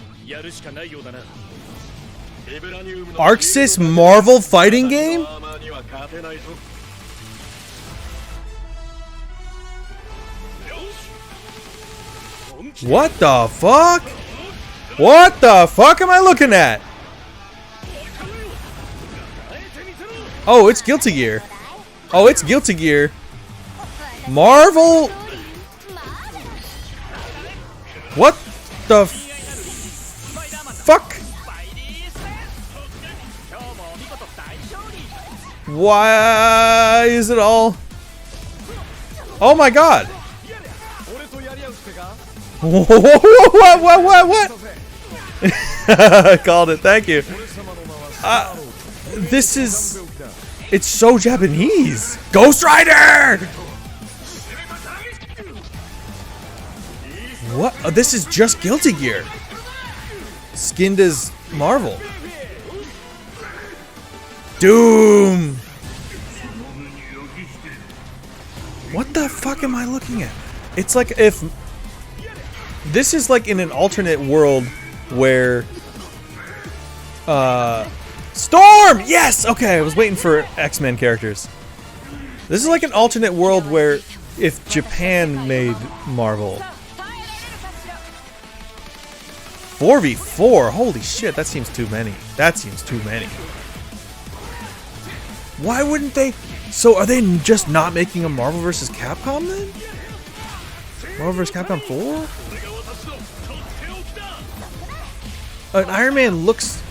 Arxis Marvel fighting game? What the fuck? What the fuck am I looking at? Oh, it's Guilty Gear. Oh, it's Guilty Gear. Marvel? What the Why is it all? Oh my god! What? I called it. Thank you. This is... It's so Japanese. Ghost Rider! What? Oh, this is just Guilty Gear. Skinned as Marvel. Doom! What the fuck am I looking at? It's like if... This is like in an alternate world where... Storm! Yes! Okay, I was waiting for X-Men characters. This is like an alternate world where if Japan made Marvel. 4v4? Holy shit, that seems too many. That seems too many. Why wouldn't they... So are they just not making a Marvel vs. Capcom then? Marvel vs. Capcom 4? An Iron Man looks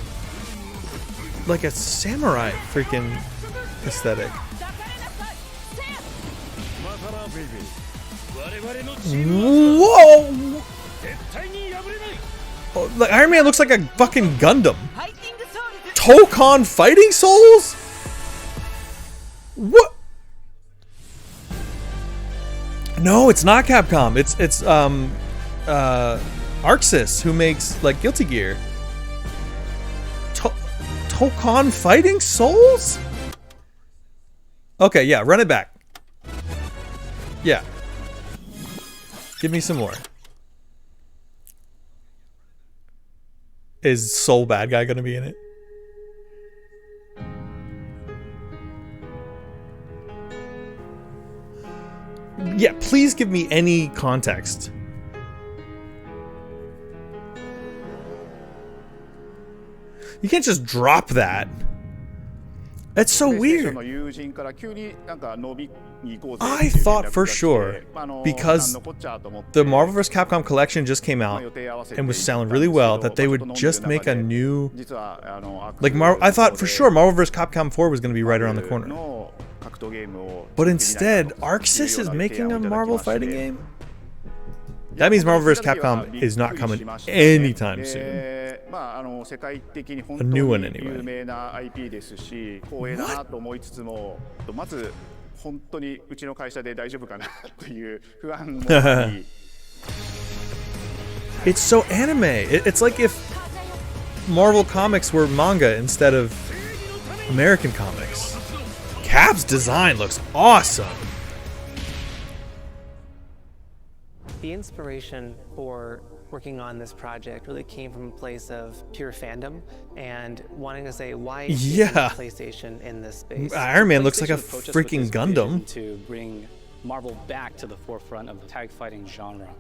like a samurai freaking aesthetic. Whoa! Oh, like Iron Man looks like a fucking Gundam. Tokon Fighting Souls? What? No, it's not Capcom. It's ArcSys who makes like Guilty Gear. Tokon Fighting Souls? Okay, yeah, run it back. Yeah. Give me some more. Is Soul Bad Guy gonna be in it? Yeah, please give me any context. You can't just drop that. That's so weird. I thought for sure, because the Marvel vs. Capcom collection just came out and was selling really well, that they would just make a new... Like, I thought for sure Marvel vs. Capcom 4 was going to be right around the corner. But instead, ArcSys is making a Marvel fighting game? That means Marvel vs. Capcom is not coming anytime soon. A new one anyway. It's so anime. It's like if Marvel Comics were manga instead of American comics. Cap's design looks awesome. The inspiration for working on this project really came from a place of pure fandom and wanting to say, why is PlayStation in this space? Iron Man looks like a freaking Gundam. To bring Marvel back to the forefront of the tag fighting genre.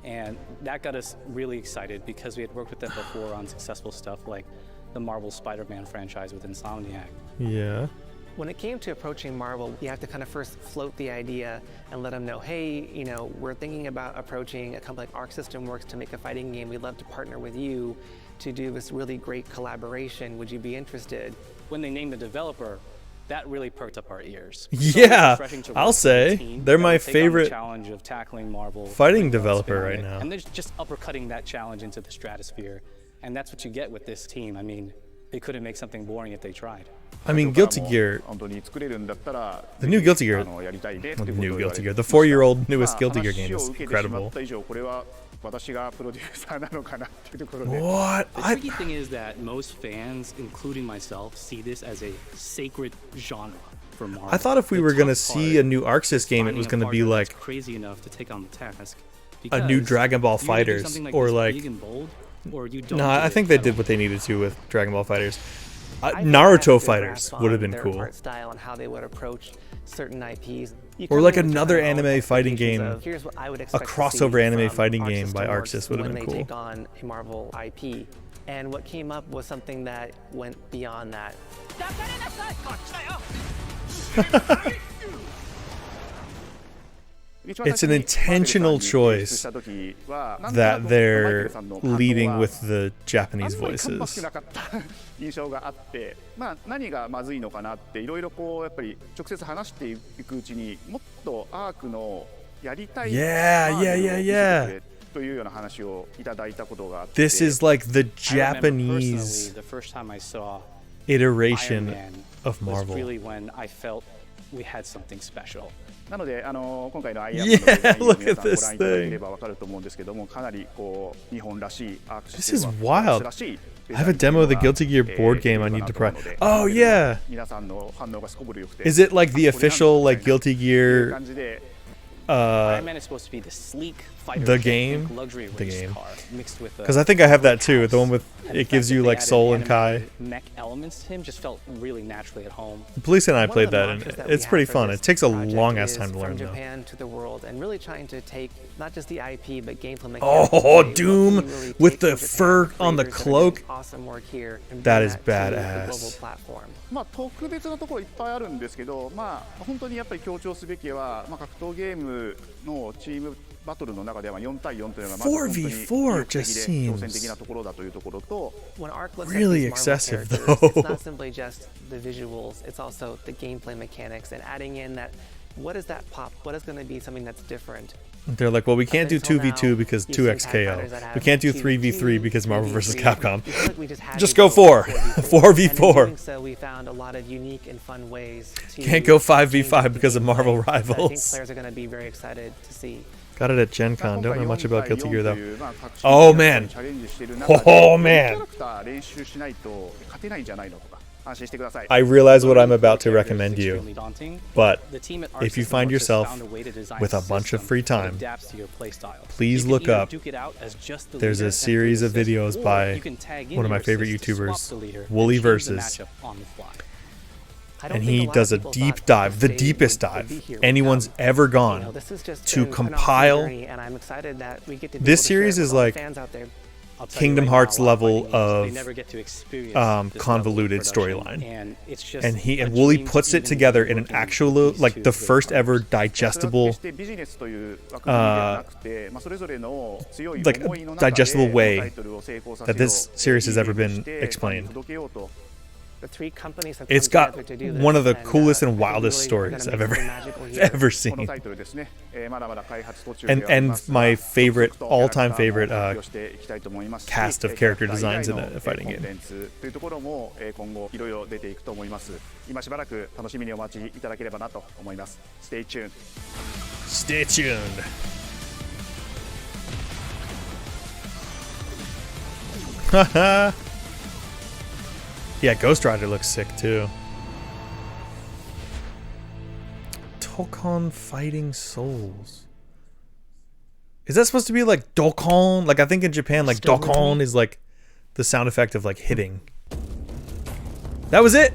And that got us really excited because we had worked with them before on successful stuff like the Marvel Spider-Man franchise with Insomniac. Yeah. When it came to approaching Marvel, you have to kind of first float the idea and let them know, hey, you know, we're thinking about approaching a company like Arc System Works to make a fighting game. We'd love to partner with you to do this really great collaboration. Would you be interested? When they named the developer, that really perked up our ears. Yeah, I'll say they're my favorite challenge of tackling Marvel fighting developer right now. And they're just uppercutting that challenge into the stratosphere. And that's what you get with this team. I mean, they couldn't make something boring if they tried. I mean, Guilty Gear, the new Guilty Gear, the 4-year-old newest Guilty Gear game is incredible. What? The tricky thing is that most fans, including myself, see this as a sacred genre for Marvel. I thought if we were going to see a new ArcSys game, it was going to be like crazy enough to take on the task. A new Dragon Ball Fighters, or like... No, I think they did what they needed to with Dragon Ball Fighters. Naruto Fighters would have been cool. Art style and how they would approach certain IPs. Or like another anime fighting game, a crossover anime fighting game by ArcSys would have been cool. Take on a Marvel IP, and what came up was something that went beyond that. It's an intentional choice that they're leading with the Japanese voices. 印象があって、何がまずいのかなっていろいろこうやっぱり直接話していくうちにもっとアークのやりたい Yeah. というような話をいただいたことがあって。This is like the Japanese iteration of Marvel. We had something special. なので今回のアイアンマンのデザインを皆さんご覧いただければわかると思うんですけども、かなりこう日本らしいアークシステムは This is wild. I have a demo of the Guilty Gear board game I need to try. Oh yeah. 皆さんの反応がすこぶる良くて。Is it like the official like Guilty Gear Iron Man is supposed to be the sleek fighter the jet, game luxury the race game car mixed with because I think I have that too, the one with it gives you like Soul and Kai. Mech elements to him just felt really naturally at home. Police and I played that and it's pretty fun. It takes a long ass time to learn from though. Japan to the world and really trying to take not just the IP but gameplay mechanics. Oh, Doom with the fur on the cloak. Awesome work here. That is badass. 特別なところいっぱいあるんですけど、本当にやっぱり強調すべきは、格闘ゲームのチームバトルの中では4対4というのがまず本当に挑戦的なところだというところと、really excessive though. It's not simply just the visuals, it's also the gameplay mechanics and adding in that what is that pop? What is going to be something that's different? They're like, well, we can't do 2v2 because 2xKO. We can't do 3v3 because Marvel vs. Capcom. Just go 4. 4v4. So we found a lot of unique and fun ways to can't go 5v5 because of Marvel Rivals. I think players are going to be very excited to see. Got it at Gen Con. Don't know much about Guilty Gear though. Oh man. Oh man. I realize what I'm about to recommend you, but if you find yourself with a bunch of free time, please look up. There's a series of videos by one of my favorite YouTubers, Wooly Versus, and he does a deep dive, the deepest dive anyone's ever gone to compile. This series is like Kingdom Hearts level of convoluted storyline, and Wooly puts it together in an actual, like the first ever digestible way that this series has ever been explained. It's got one of the coolest and wildest stories I've ever seen. And my favorite, all-time favorite cast of character designs in a fighting game. Stay tuned. Haha. Yeah, Ghost Rider looks sick too. Dokkan Fighting Souls. Is that supposed to be like Dokkan? Like I think in Japan, like Dokkan is like the sound effect of like hitting. That was it?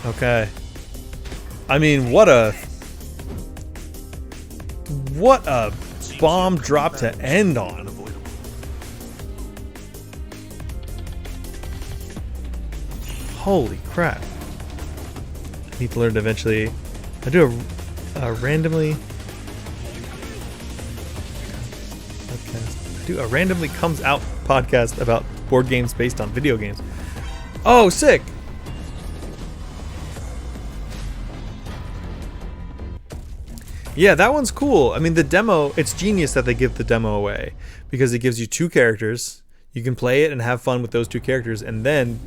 Okay. I mean, what a bomb drop to end on. Holy crap. I need to learn to eventually. I do a randomly. Podcast. I do a randomly comes out podcast about board games based on video games. Oh, sick! Yeah, that one's cool. I mean, the demo, it's genius that they give the demo away because it gives you 2 characters. You can play it and have fun with those 2 characters, and then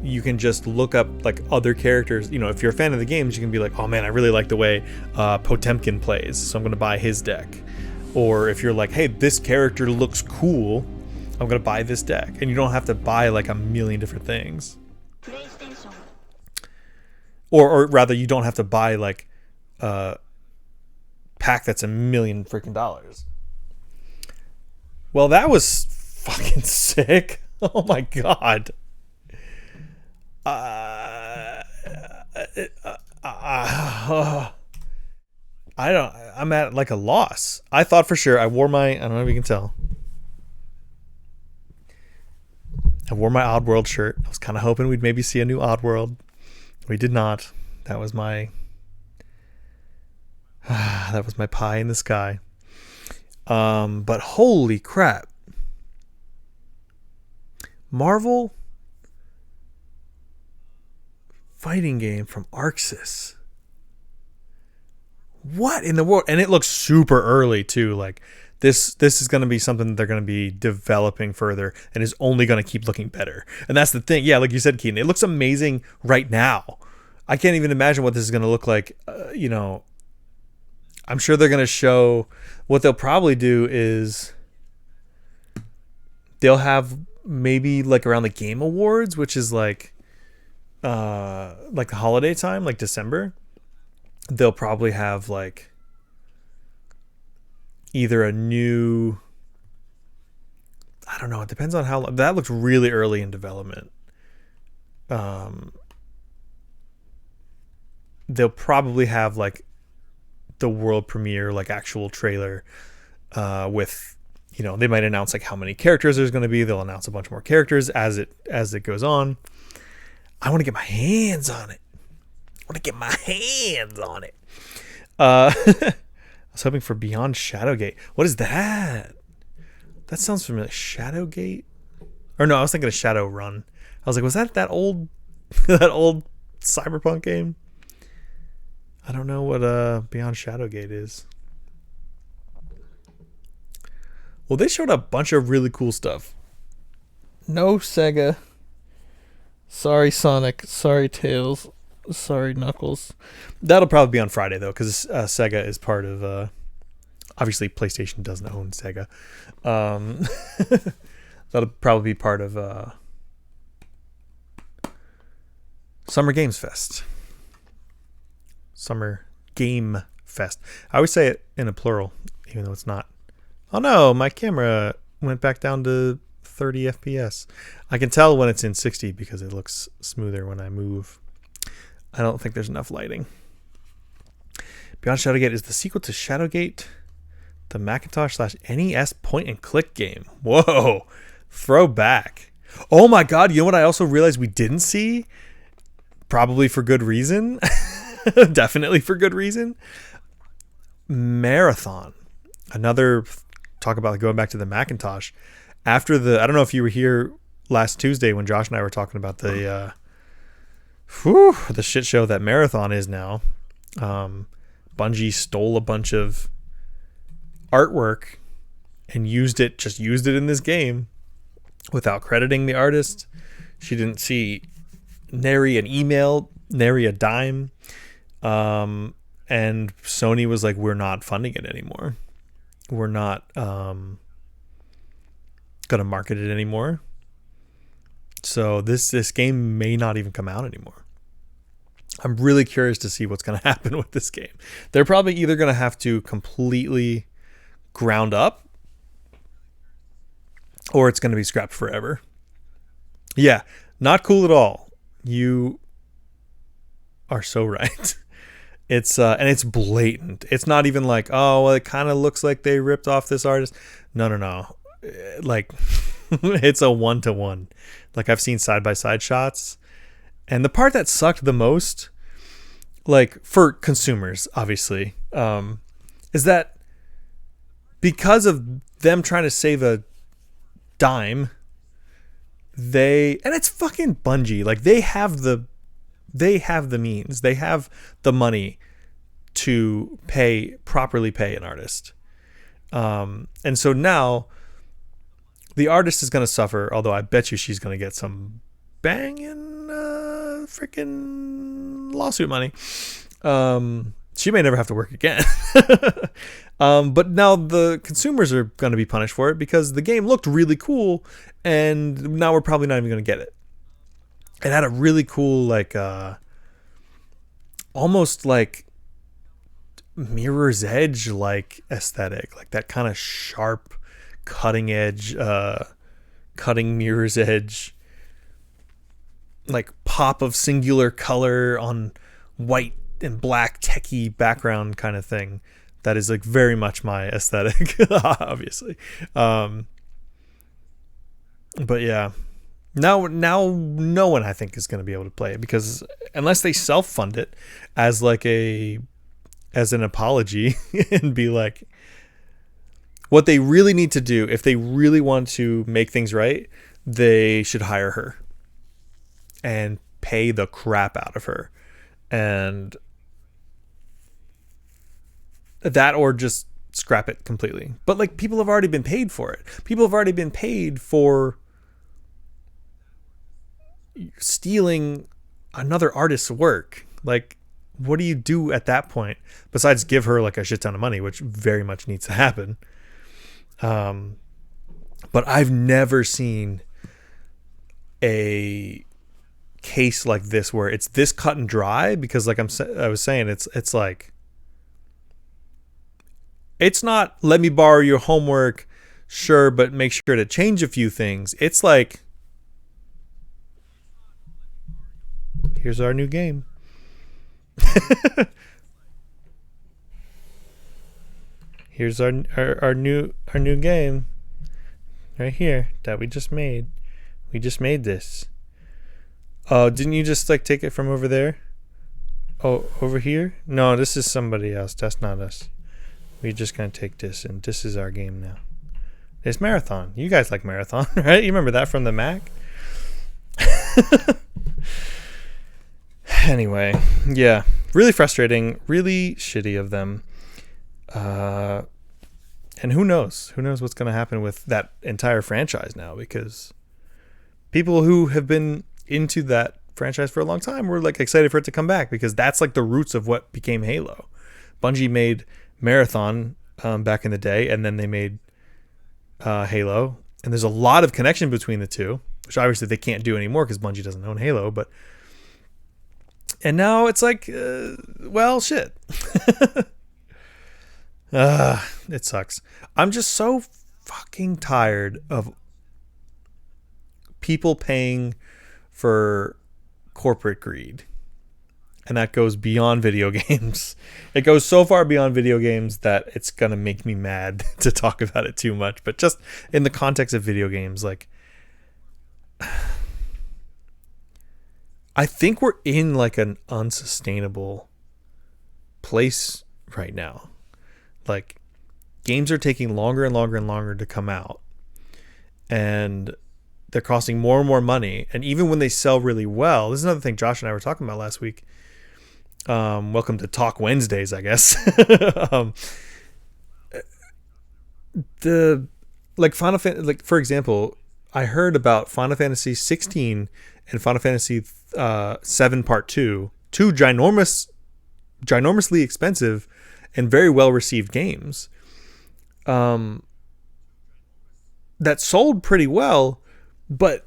you can just look up like other characters. You know, if you're a fan of the games, you can be like, oh man, I really like the way Potemkin plays, so I'm going to buy his deck. Or if you're like, hey, this character looks cool, I'm going to buy this deck. And you don't have to buy like a million different things. PlayStation. Or rather, you don't have to buy like a pack that's $1 million freaking dollars. Well, that was fucking sick. Oh my god. I'm at like a loss. I thought for sure I wore my, I don't know if you can tell. I wore my Oddworld shirt. I was kind of hoping we'd maybe see a new Oddworld. We did not. That was my That was my pie in the sky. But holy crap. Marvel fighting game from Arxis. What in the world? And it looks super early too. Like this is going to be something that they're going to be developing further and is only going to keep looking better. And that's the thing. Yeah, like you said, Keaton, it looks amazing right now. I can't even imagine what this is going to look like. I'm sure they're going to show. What they'll probably do is they'll have maybe like around the Game Awards, which is like the holiday time, like December. They'll probably have like either a new, I don't know, it depends on how long. That looks really early in development. They'll probably have like the world premiere, like actual trailer with, they might announce like how many characters there's going to be. They'll announce a bunch more characters as it goes on. I want to get my hands on it. I was hoping for Beyond Shadowgate. What is that? That sounds familiar. Shadowgate? Or no, I was thinking of Shadowrun. I was like, was that old that old Cyberpunk game? I don't know what Beyond Shadowgate is. Well, they showed a bunch of really cool stuff. No Sega. Sorry, Sonic. Sorry, Tails. Sorry, Knuckles. That'll probably be on Friday, though, because Sega is part of... obviously, PlayStation doesn't own Sega. That'll probably be part of Summer Games Fest. Summer Game Fest. I always say it in a plural, even though it's not. Oh no, my camera went back down to 30 FPS. I can tell when it's in 60 because it looks smoother when I move. I don't think there's enough lighting. Beyond Shadowgate is the sequel to Shadowgate, the Macintosh/NES point-and-click game. Whoa, throwback. Oh my god, you know what I also realized we didn't see? Probably for good reason. Definitely for good reason. Marathon. Another, talk about going back to the Macintosh. After I don't know if you were here last Tuesday when Josh and I were talking about the shit show that Marathon is now. Bungie stole a bunch of artwork and used it in this game without crediting the artist. She didn't see nary an email, nary a dime. And Sony was like, we're not funding it anymore. We're not going to market it anymore. So this game may not even come out anymore. I'm really curious to see what's going to happen with this game. They're probably either going to have to completely ground up or it's going to be scrapped forever. Yeah, not cool at all. You are so right. It's and it's blatant. It's not even like, oh, well, it kind of looks like they ripped off this artist. No. Like it's a 1-to-1. Like I've seen side-by-side shots. And the part that sucked the most, like for consumers, obviously, is that because of them trying to save a dime, and it's fucking Bungie. Like they have the means, they have the money to properly pay an artist. And so now the artist is going to suffer, although I bet you she's going to get some banging freaking lawsuit money. She may never have to work again. But now the consumers are going to be punished for it because the game looked really cool and now we're probably not even going to get it. It had a really cool, like, almost like Mirror's Edge like aesthetic, like that kind of sharp, cutting edge, cutting Mirror's Edge, like pop of singular color on white and black techie background kind of thing. That is like very much my aesthetic, obviously. But yeah. Now no one I think is going to be able to play it because unless they self-fund it as like a as an apology and be like, what they really need to do, if they really want to make things right, they should hire her and pay the crap out of her. And that, or just scrap it completely. But like, people have already been paid for it. People have already been paid for stealing another artist's work. Like, what do you do at that point besides give her like a shit ton of money, which very much needs to happen? But I've never seen a case like this where it's this cut and dry, because like I was saying, it's like, it's not, let me borrow your homework, sure, but make sure to change a few things. It's like, here's our new game. Here's our new game right here that we just made. We just made this. Oh, didn't you just like take it from over there? Oh, over here? No, this is somebody else. That's not us. We're just gonna take this, and this is our game now. It's Marathon. You guys like Marathon, right? You remember that from the Mac? Anyway, yeah, really frustrating, really shitty of them. And who knows what's going to happen with that entire franchise now, because people who have been into that franchise for a long time were like excited for it to come back, because that's like the roots of what became Halo. Bungie made Marathon back in the day, and then they made Halo, and there's a lot of connection between the two, which obviously they can't do anymore because Bungie doesn't own Halo. But and now it's like, well, shit. It sucks. I'm just so fucking tired of people paying for corporate greed. And that goes beyond video games. It goes so far beyond video games that it's going to make me mad to talk about it too much. But just in the context of video games, like, I think we're in like an unsustainable place right now. Like, games are taking longer and longer and longer to come out, and they're costing more and more money. And even when they sell really well, this is another thing Josh and I were talking about last week. Welcome to Talk Wednesdays, I guess. For example, I heard about Final Fantasy 16 and Final Fantasy 7 Part 2, two ginormously expensive and very well received games, that sold pretty well, but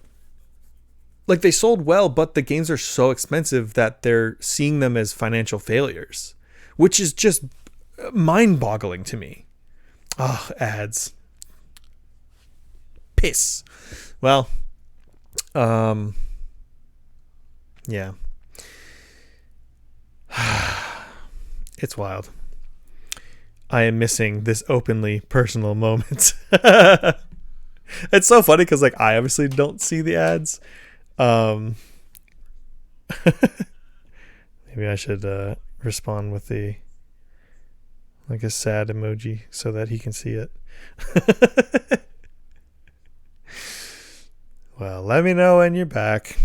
like, they sold well, but the games are so expensive that they're seeing them as financial failures, which is just mind-boggling to me. Oh, ads. Piss. Well, yeah. It's wild. I am missing this openly personal moment. It's so funny because, like, I obviously don't see the ads. Maybe I should respond with a sad emoji so that he can see it. Well, let me know when you're back.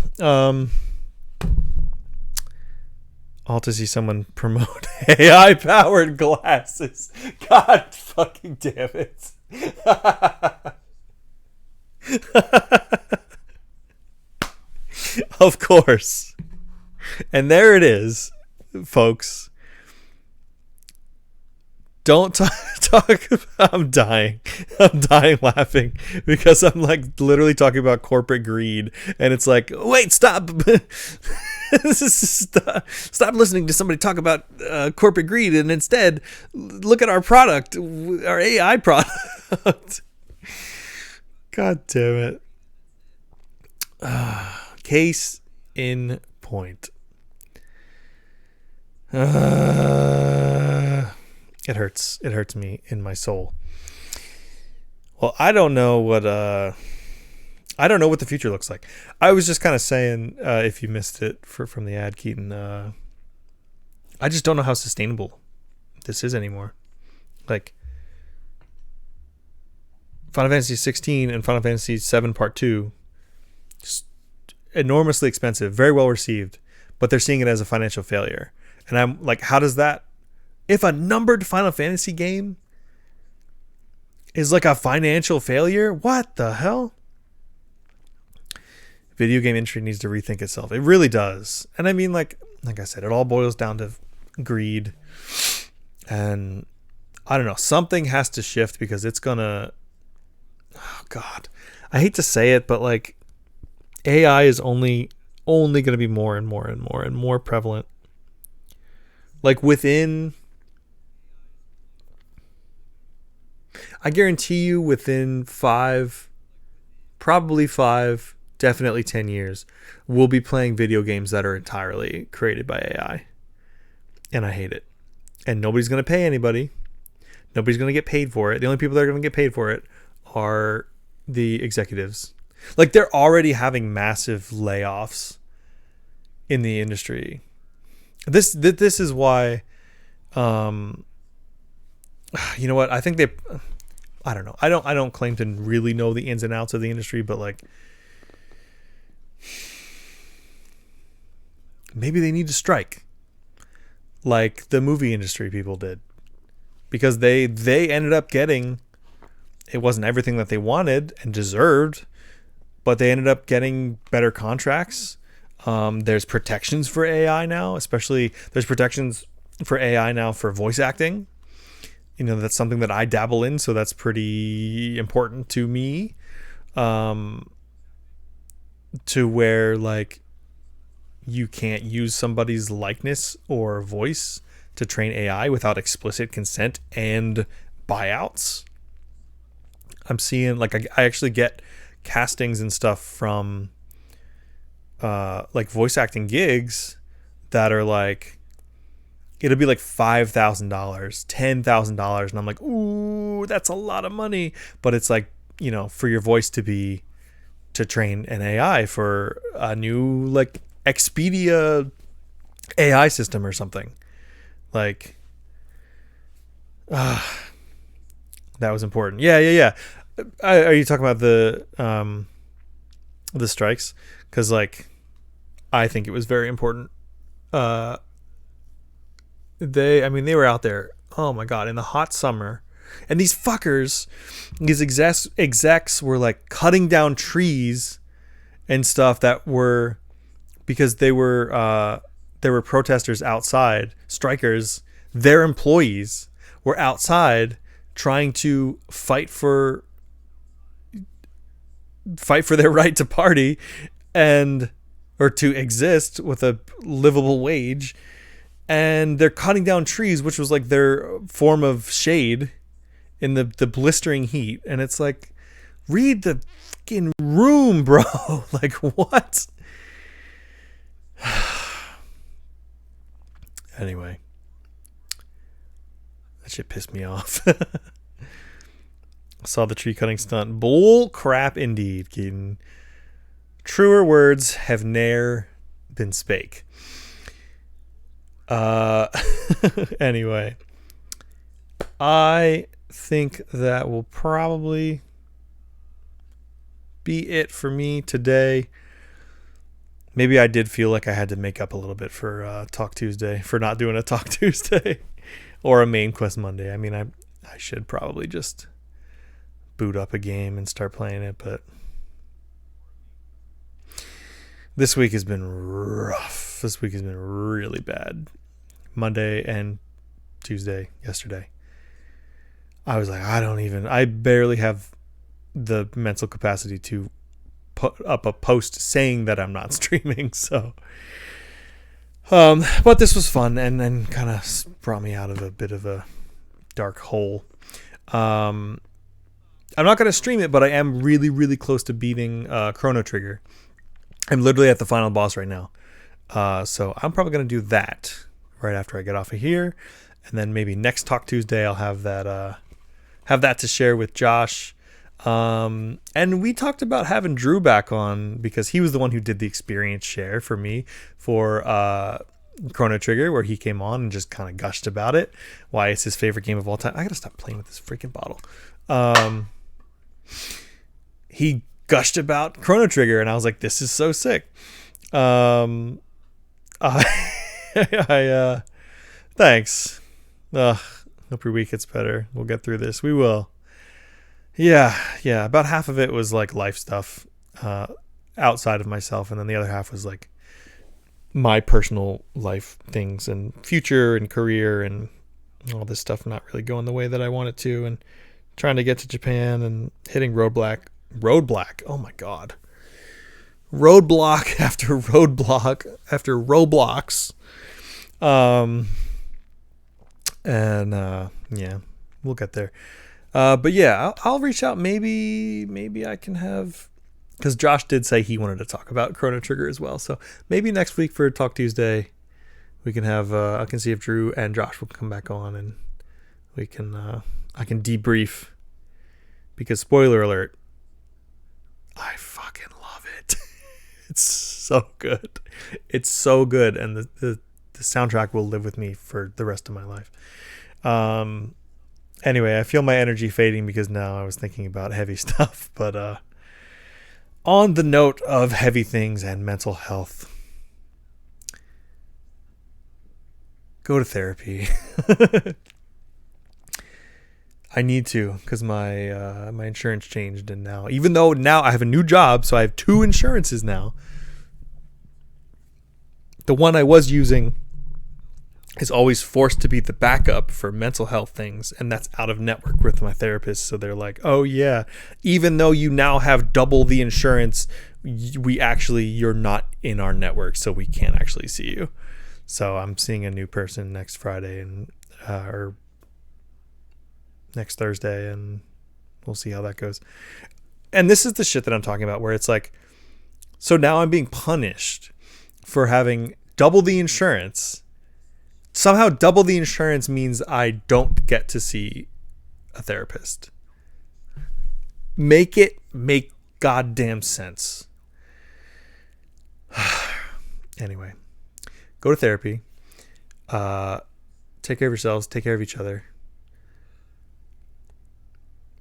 All to see someone promote AI-powered glasses. God fucking damn it. Of course. And there it is, folks. Don't talk about, I'm dying laughing because I'm like literally talking about corporate greed, and it's like, wait, stop. Stop listening to somebody talk about corporate greed, and instead look at our product, our AI product. God damn it. Case in point. It hurts. It hurts me in my soul. Well, I don't know what the future looks like. I was just kind of saying, if you missed it from the ad, Keaton, I just don't know how sustainable this is anymore. Like Final Fantasy 16 and Final Fantasy 7 Part 2, enormously expensive, very well received, but they're seeing it as a financial failure. And I'm like, how does that, if a numbered Final Fantasy game is like a financial failure, what the hell? Video game industry needs to rethink itself. It really does. And I mean, like I said, it all boils down to greed. And I don't know, something has to shift because it's gonna, oh God, I hate to say it, but like AI is only going to be more and more and more and more prevalent. Like I guarantee you within 5, probably 5, definitely 10 years, we'll be playing video games that are entirely created by AI. And I hate it. And nobody's going to pay anybody. Nobody's going to get paid for it. The only people that are going to get paid for it are the executives. Like, they're already having massive layoffs in the industry. This is why, you know what? I think I don't know. I don't claim to really know the ins and outs of the industry, but like, maybe they need to strike like the movie industry people did, because they ended up getting, it wasn't everything that they wanted and deserved, but they ended up getting better contracts. There's protections for AI now, especially there's protections for AI now for voice acting. You know, that's something that I dabble in, so that's pretty important to me. To where like you can't use somebody's likeness or voice to train AI without explicit consent and buyouts. I'm seeing like I actually get castings and stuff from like voice acting gigs that are like, it'll be like $5,000, $10,000, and I'm like, ooh, that's a lot of money. But it's like, you know, for your voice to train an AI for a new like Expedia AI system or something. Like, that was important. Yeah. Are you talking about the strikes? Because like, I think it was very important. They were out there, oh my God, in the hot summer, and these fuckers, these execs were like cutting down trees and stuff that were, because there were protesters outside, strikers, their employees were outside trying to fight for their right to party or to exist with a livable wage. And they're cutting down trees, which was like their form of shade in the blistering heat. And it's like, read the fucking room, bro. Like, what? Anyway, that shit pissed me off. I saw the tree cutting stunt. Bull crap indeed, Keaton. Truer words have ne'er been spake. Anyway, I think that will probably be it for me today. Maybe I did feel like I had to make up a little bit for Talk Tuesday, for not doing a Talk Tuesday or a Main Quest Monday. I mean, I should probably just boot up a game and start playing it, but this week has been rough. This week has been really bad. Monday and Tuesday, yesterday. I was like, I barely have the mental capacity to put up a post saying that I'm not streaming. So, but this was fun and kind of brought me out of a bit of a dark hole. I'm not going to stream it, but I am really, really close to beating Chrono Trigger. I'm literally at the final boss right now. So I'm probably going to do that right after I get off of here. And then maybe next Talk Tuesday, I'll have that to share with Josh. And we talked about having Drew back on because he was the one who did the experience share for me for Chrono Trigger, where he came on and just kind of gushed about it, why it's his favorite game of all time. I gotta stop playing with this freaking bottle. He gushed about Chrono Trigger, and I was like, this is so sick. Thanks. Hope your week gets better. We'll get through this. We will. Yeah. About half of it was like life stuff outside of myself, and then the other half was like my personal life things and future and career and all this stuff not really going the way that I want it to, and trying to get to Japan and hitting roadblock. Oh my God. Roadblock after roadblock after Roblox. Yeah, we'll get there. But yeah, I'll reach out. Maybe I can have, because Josh did say he wanted to talk about Chrono Trigger as well. So maybe next week for Talk Tuesday, we can have, I can see if Drew and Josh will come back on, and we can, I can debrief, because spoiler alert, I fucking love it. It's so good. It's so good. And the soundtrack will live with me for the rest of my life. Anyway, I feel my energy fading because now I was thinking about heavy stuff. But on the note of heavy things and mental health, go to therapy. I need to, because my insurance changed, and now, even though now I have a new job, so I have 2 insurances now. The one I was using is always forced to be the backup for mental health things, and that's out of network with my therapist. So they're like, oh yeah, even though you now have double the insurance, you're not in our network, so we can't actually see you. So I'm seeing a new person next Friday and or next Thursday, and we'll see how that goes. And this is the shit that I'm talking about, where it's like, so now I'm being punished for having double the insurance. Somehow double the insurance means I don't get to see a therapist. Make goddamn sense. Anyway, go to therapy. Take care of yourselves. Take care of each other.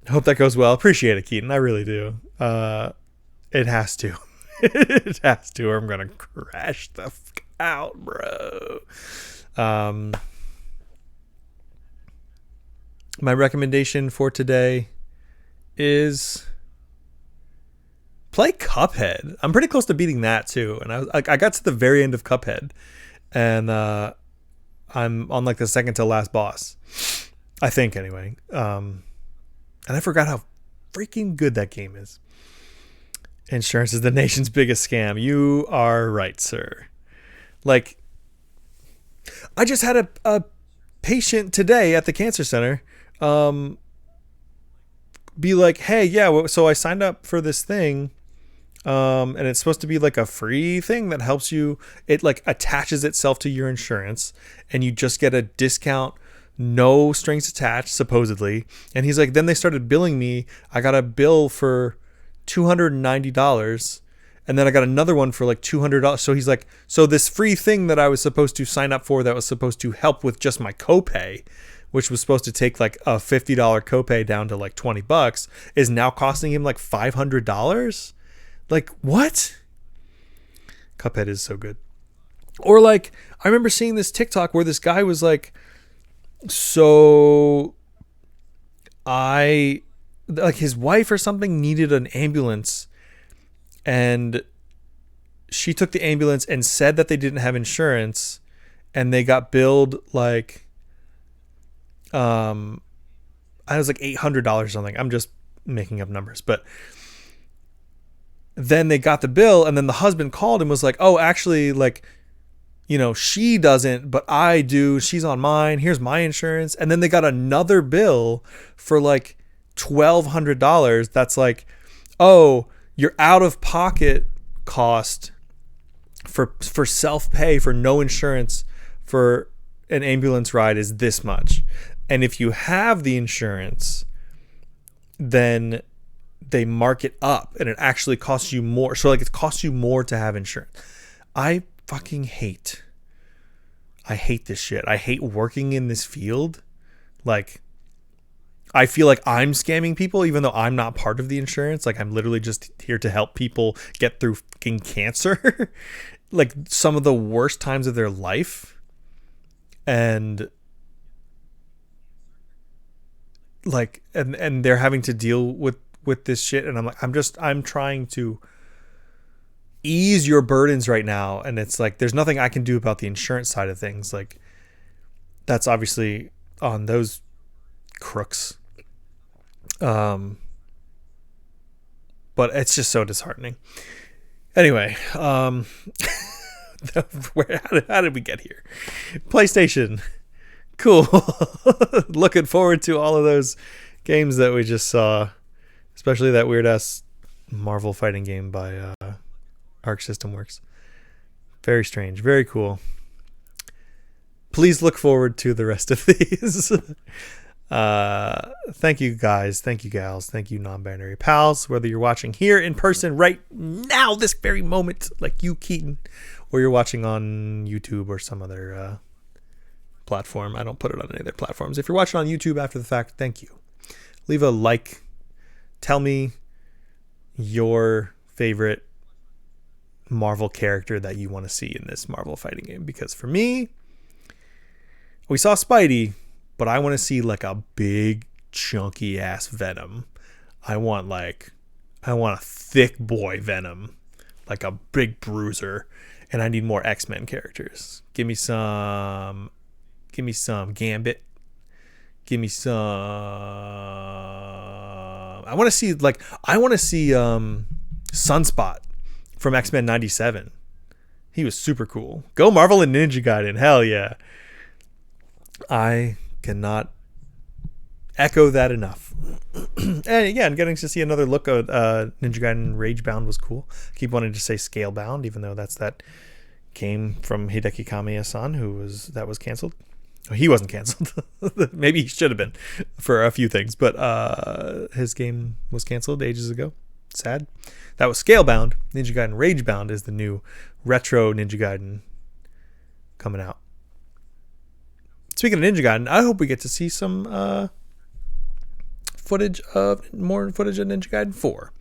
I hope that goes well. Appreciate it, Keaton. I really do. It has to. It has to, or I'm going to crash the fuck out, bro. My recommendation for today is play Cuphead. I'm pretty close to beating that too, and I got to the very end of Cuphead, and I'm on like the second to last boss, I think, anyway. And I forgot how freaking good that game is. Insurance is the nation's biggest scam. You are right, sir. Like, I just had a patient today at the cancer center be like, hey, yeah, so I signed up for this thing, and it's supposed to be like a free thing that helps you. It like attaches itself to your insurance, and you just get a discount, no strings attached, supposedly. And he's like, then they started billing me. I got a bill for $290, and then I got another one for like $200. So he's like, so this free thing that I was supposed to sign up for, that was supposed to help with just my copay, which was supposed to take like a $50 copay down to like $20, is now costing him like $500. Like, what? Cuphead is so good. Or like, I remember seeing this TikTok where this guy was like, so like his wife or something needed an ambulance, and she took the ambulance and said that they didn't have insurance, and they got billed like I was like $800 or something. I'm just making up numbers, but then they got the bill, and then the husband called and was like, oh, actually, like, you know, she doesn't, but I do. She's on mine. Here's my insurance. And then they got another bill for like $1,200. That's like, oh, your out of pocket cost for self-pay for no insurance for an ambulance ride is this much. And if you have the insurance, then they mark it up and it actually costs you more. So like it costs you more to have insurance. I fucking hate I hate this shit. I hate working in this field. Like, I feel like I'm scamming people even though I'm not part of the insurance. Like, I'm literally just here to help people get through fucking cancer. Like, some of the worst times of their life. And like, and they're having to deal with this shit. And I'm like, I'm trying to ease your burdens right now. And it's like, there's nothing I can do about the insurance side of things. Like, that's obviously on those crooks. But it's just so disheartening. Anyway, how did we get here? PlayStation. Cool. Looking forward to all of those games that we just saw, especially that weird ass Marvel fighting game by Arc System Works. Very strange, very cool. Please look forward to the rest of these. Thank you guys, thank you gals, thank you non-binary pals, whether you're watching here in person right now, this very moment, like you, Keaton, or you're watching on YouTube or some other platform. I don't put it on any other platforms. If you're watching on YouTube after the fact, thank you. Leave a like. Tell me your favorite Marvel character that you want to see in this Marvel fighting game, because for me, we saw Spidey, but I want to see like a big chunky ass Venom. I want a thick boy Venom, like a big bruiser, and I need more X-Men characters. Give me some Gambit. Give me some. I want to see Sunspot from X-Men 97. He was super cool. Go Marvel and Ninja Gaiden. Hell yeah. I cannot echo that enough. And again, getting to see another look at Ninja Gaiden Ragebound was cool. Keep wanting to say Scalebound, even though that came from Hideki Kamiya-san, that was canceled. He wasn't canceled. Maybe he should have been for a few things, but his game was canceled ages ago. Sad. That was Scalebound. Ninja Gaiden Ragebound is the new retro Ninja Gaiden coming out. Speaking of Ninja Gaiden, I hope we get to see some more footage of Ninja Gaiden 4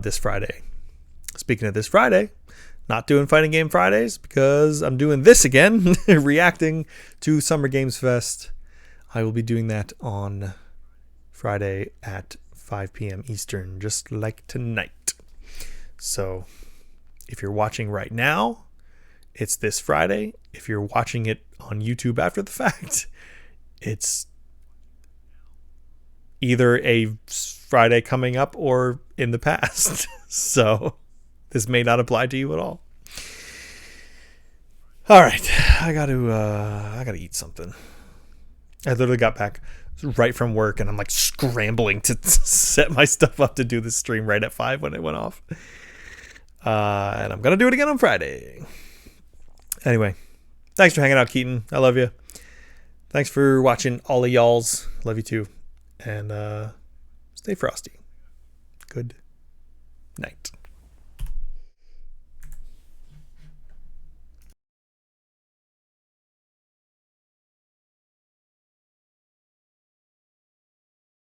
this Friday. Speaking of this Friday, not doing Fighting Game Fridays because I'm doing this again, reacting to Summer Games Fest. I will be doing that on Friday at 5 p.m. Eastern, just like tonight. So if you're watching right now, it's this Friday. If you're watching it on YouTube after the fact, it's either a Friday coming up or in the past. So this may not apply to you at all. All right, I gotta eat something. I literally got back right from work and I'm like scrambling to set my stuff up to do this stream right at 5 when it went off. And I'm gonna do it again on Friday. Anyway, thanks for hanging out, Keaton. I love you. Thanks for watching, all of y'alls. Love you too. And stay frosty. Good night.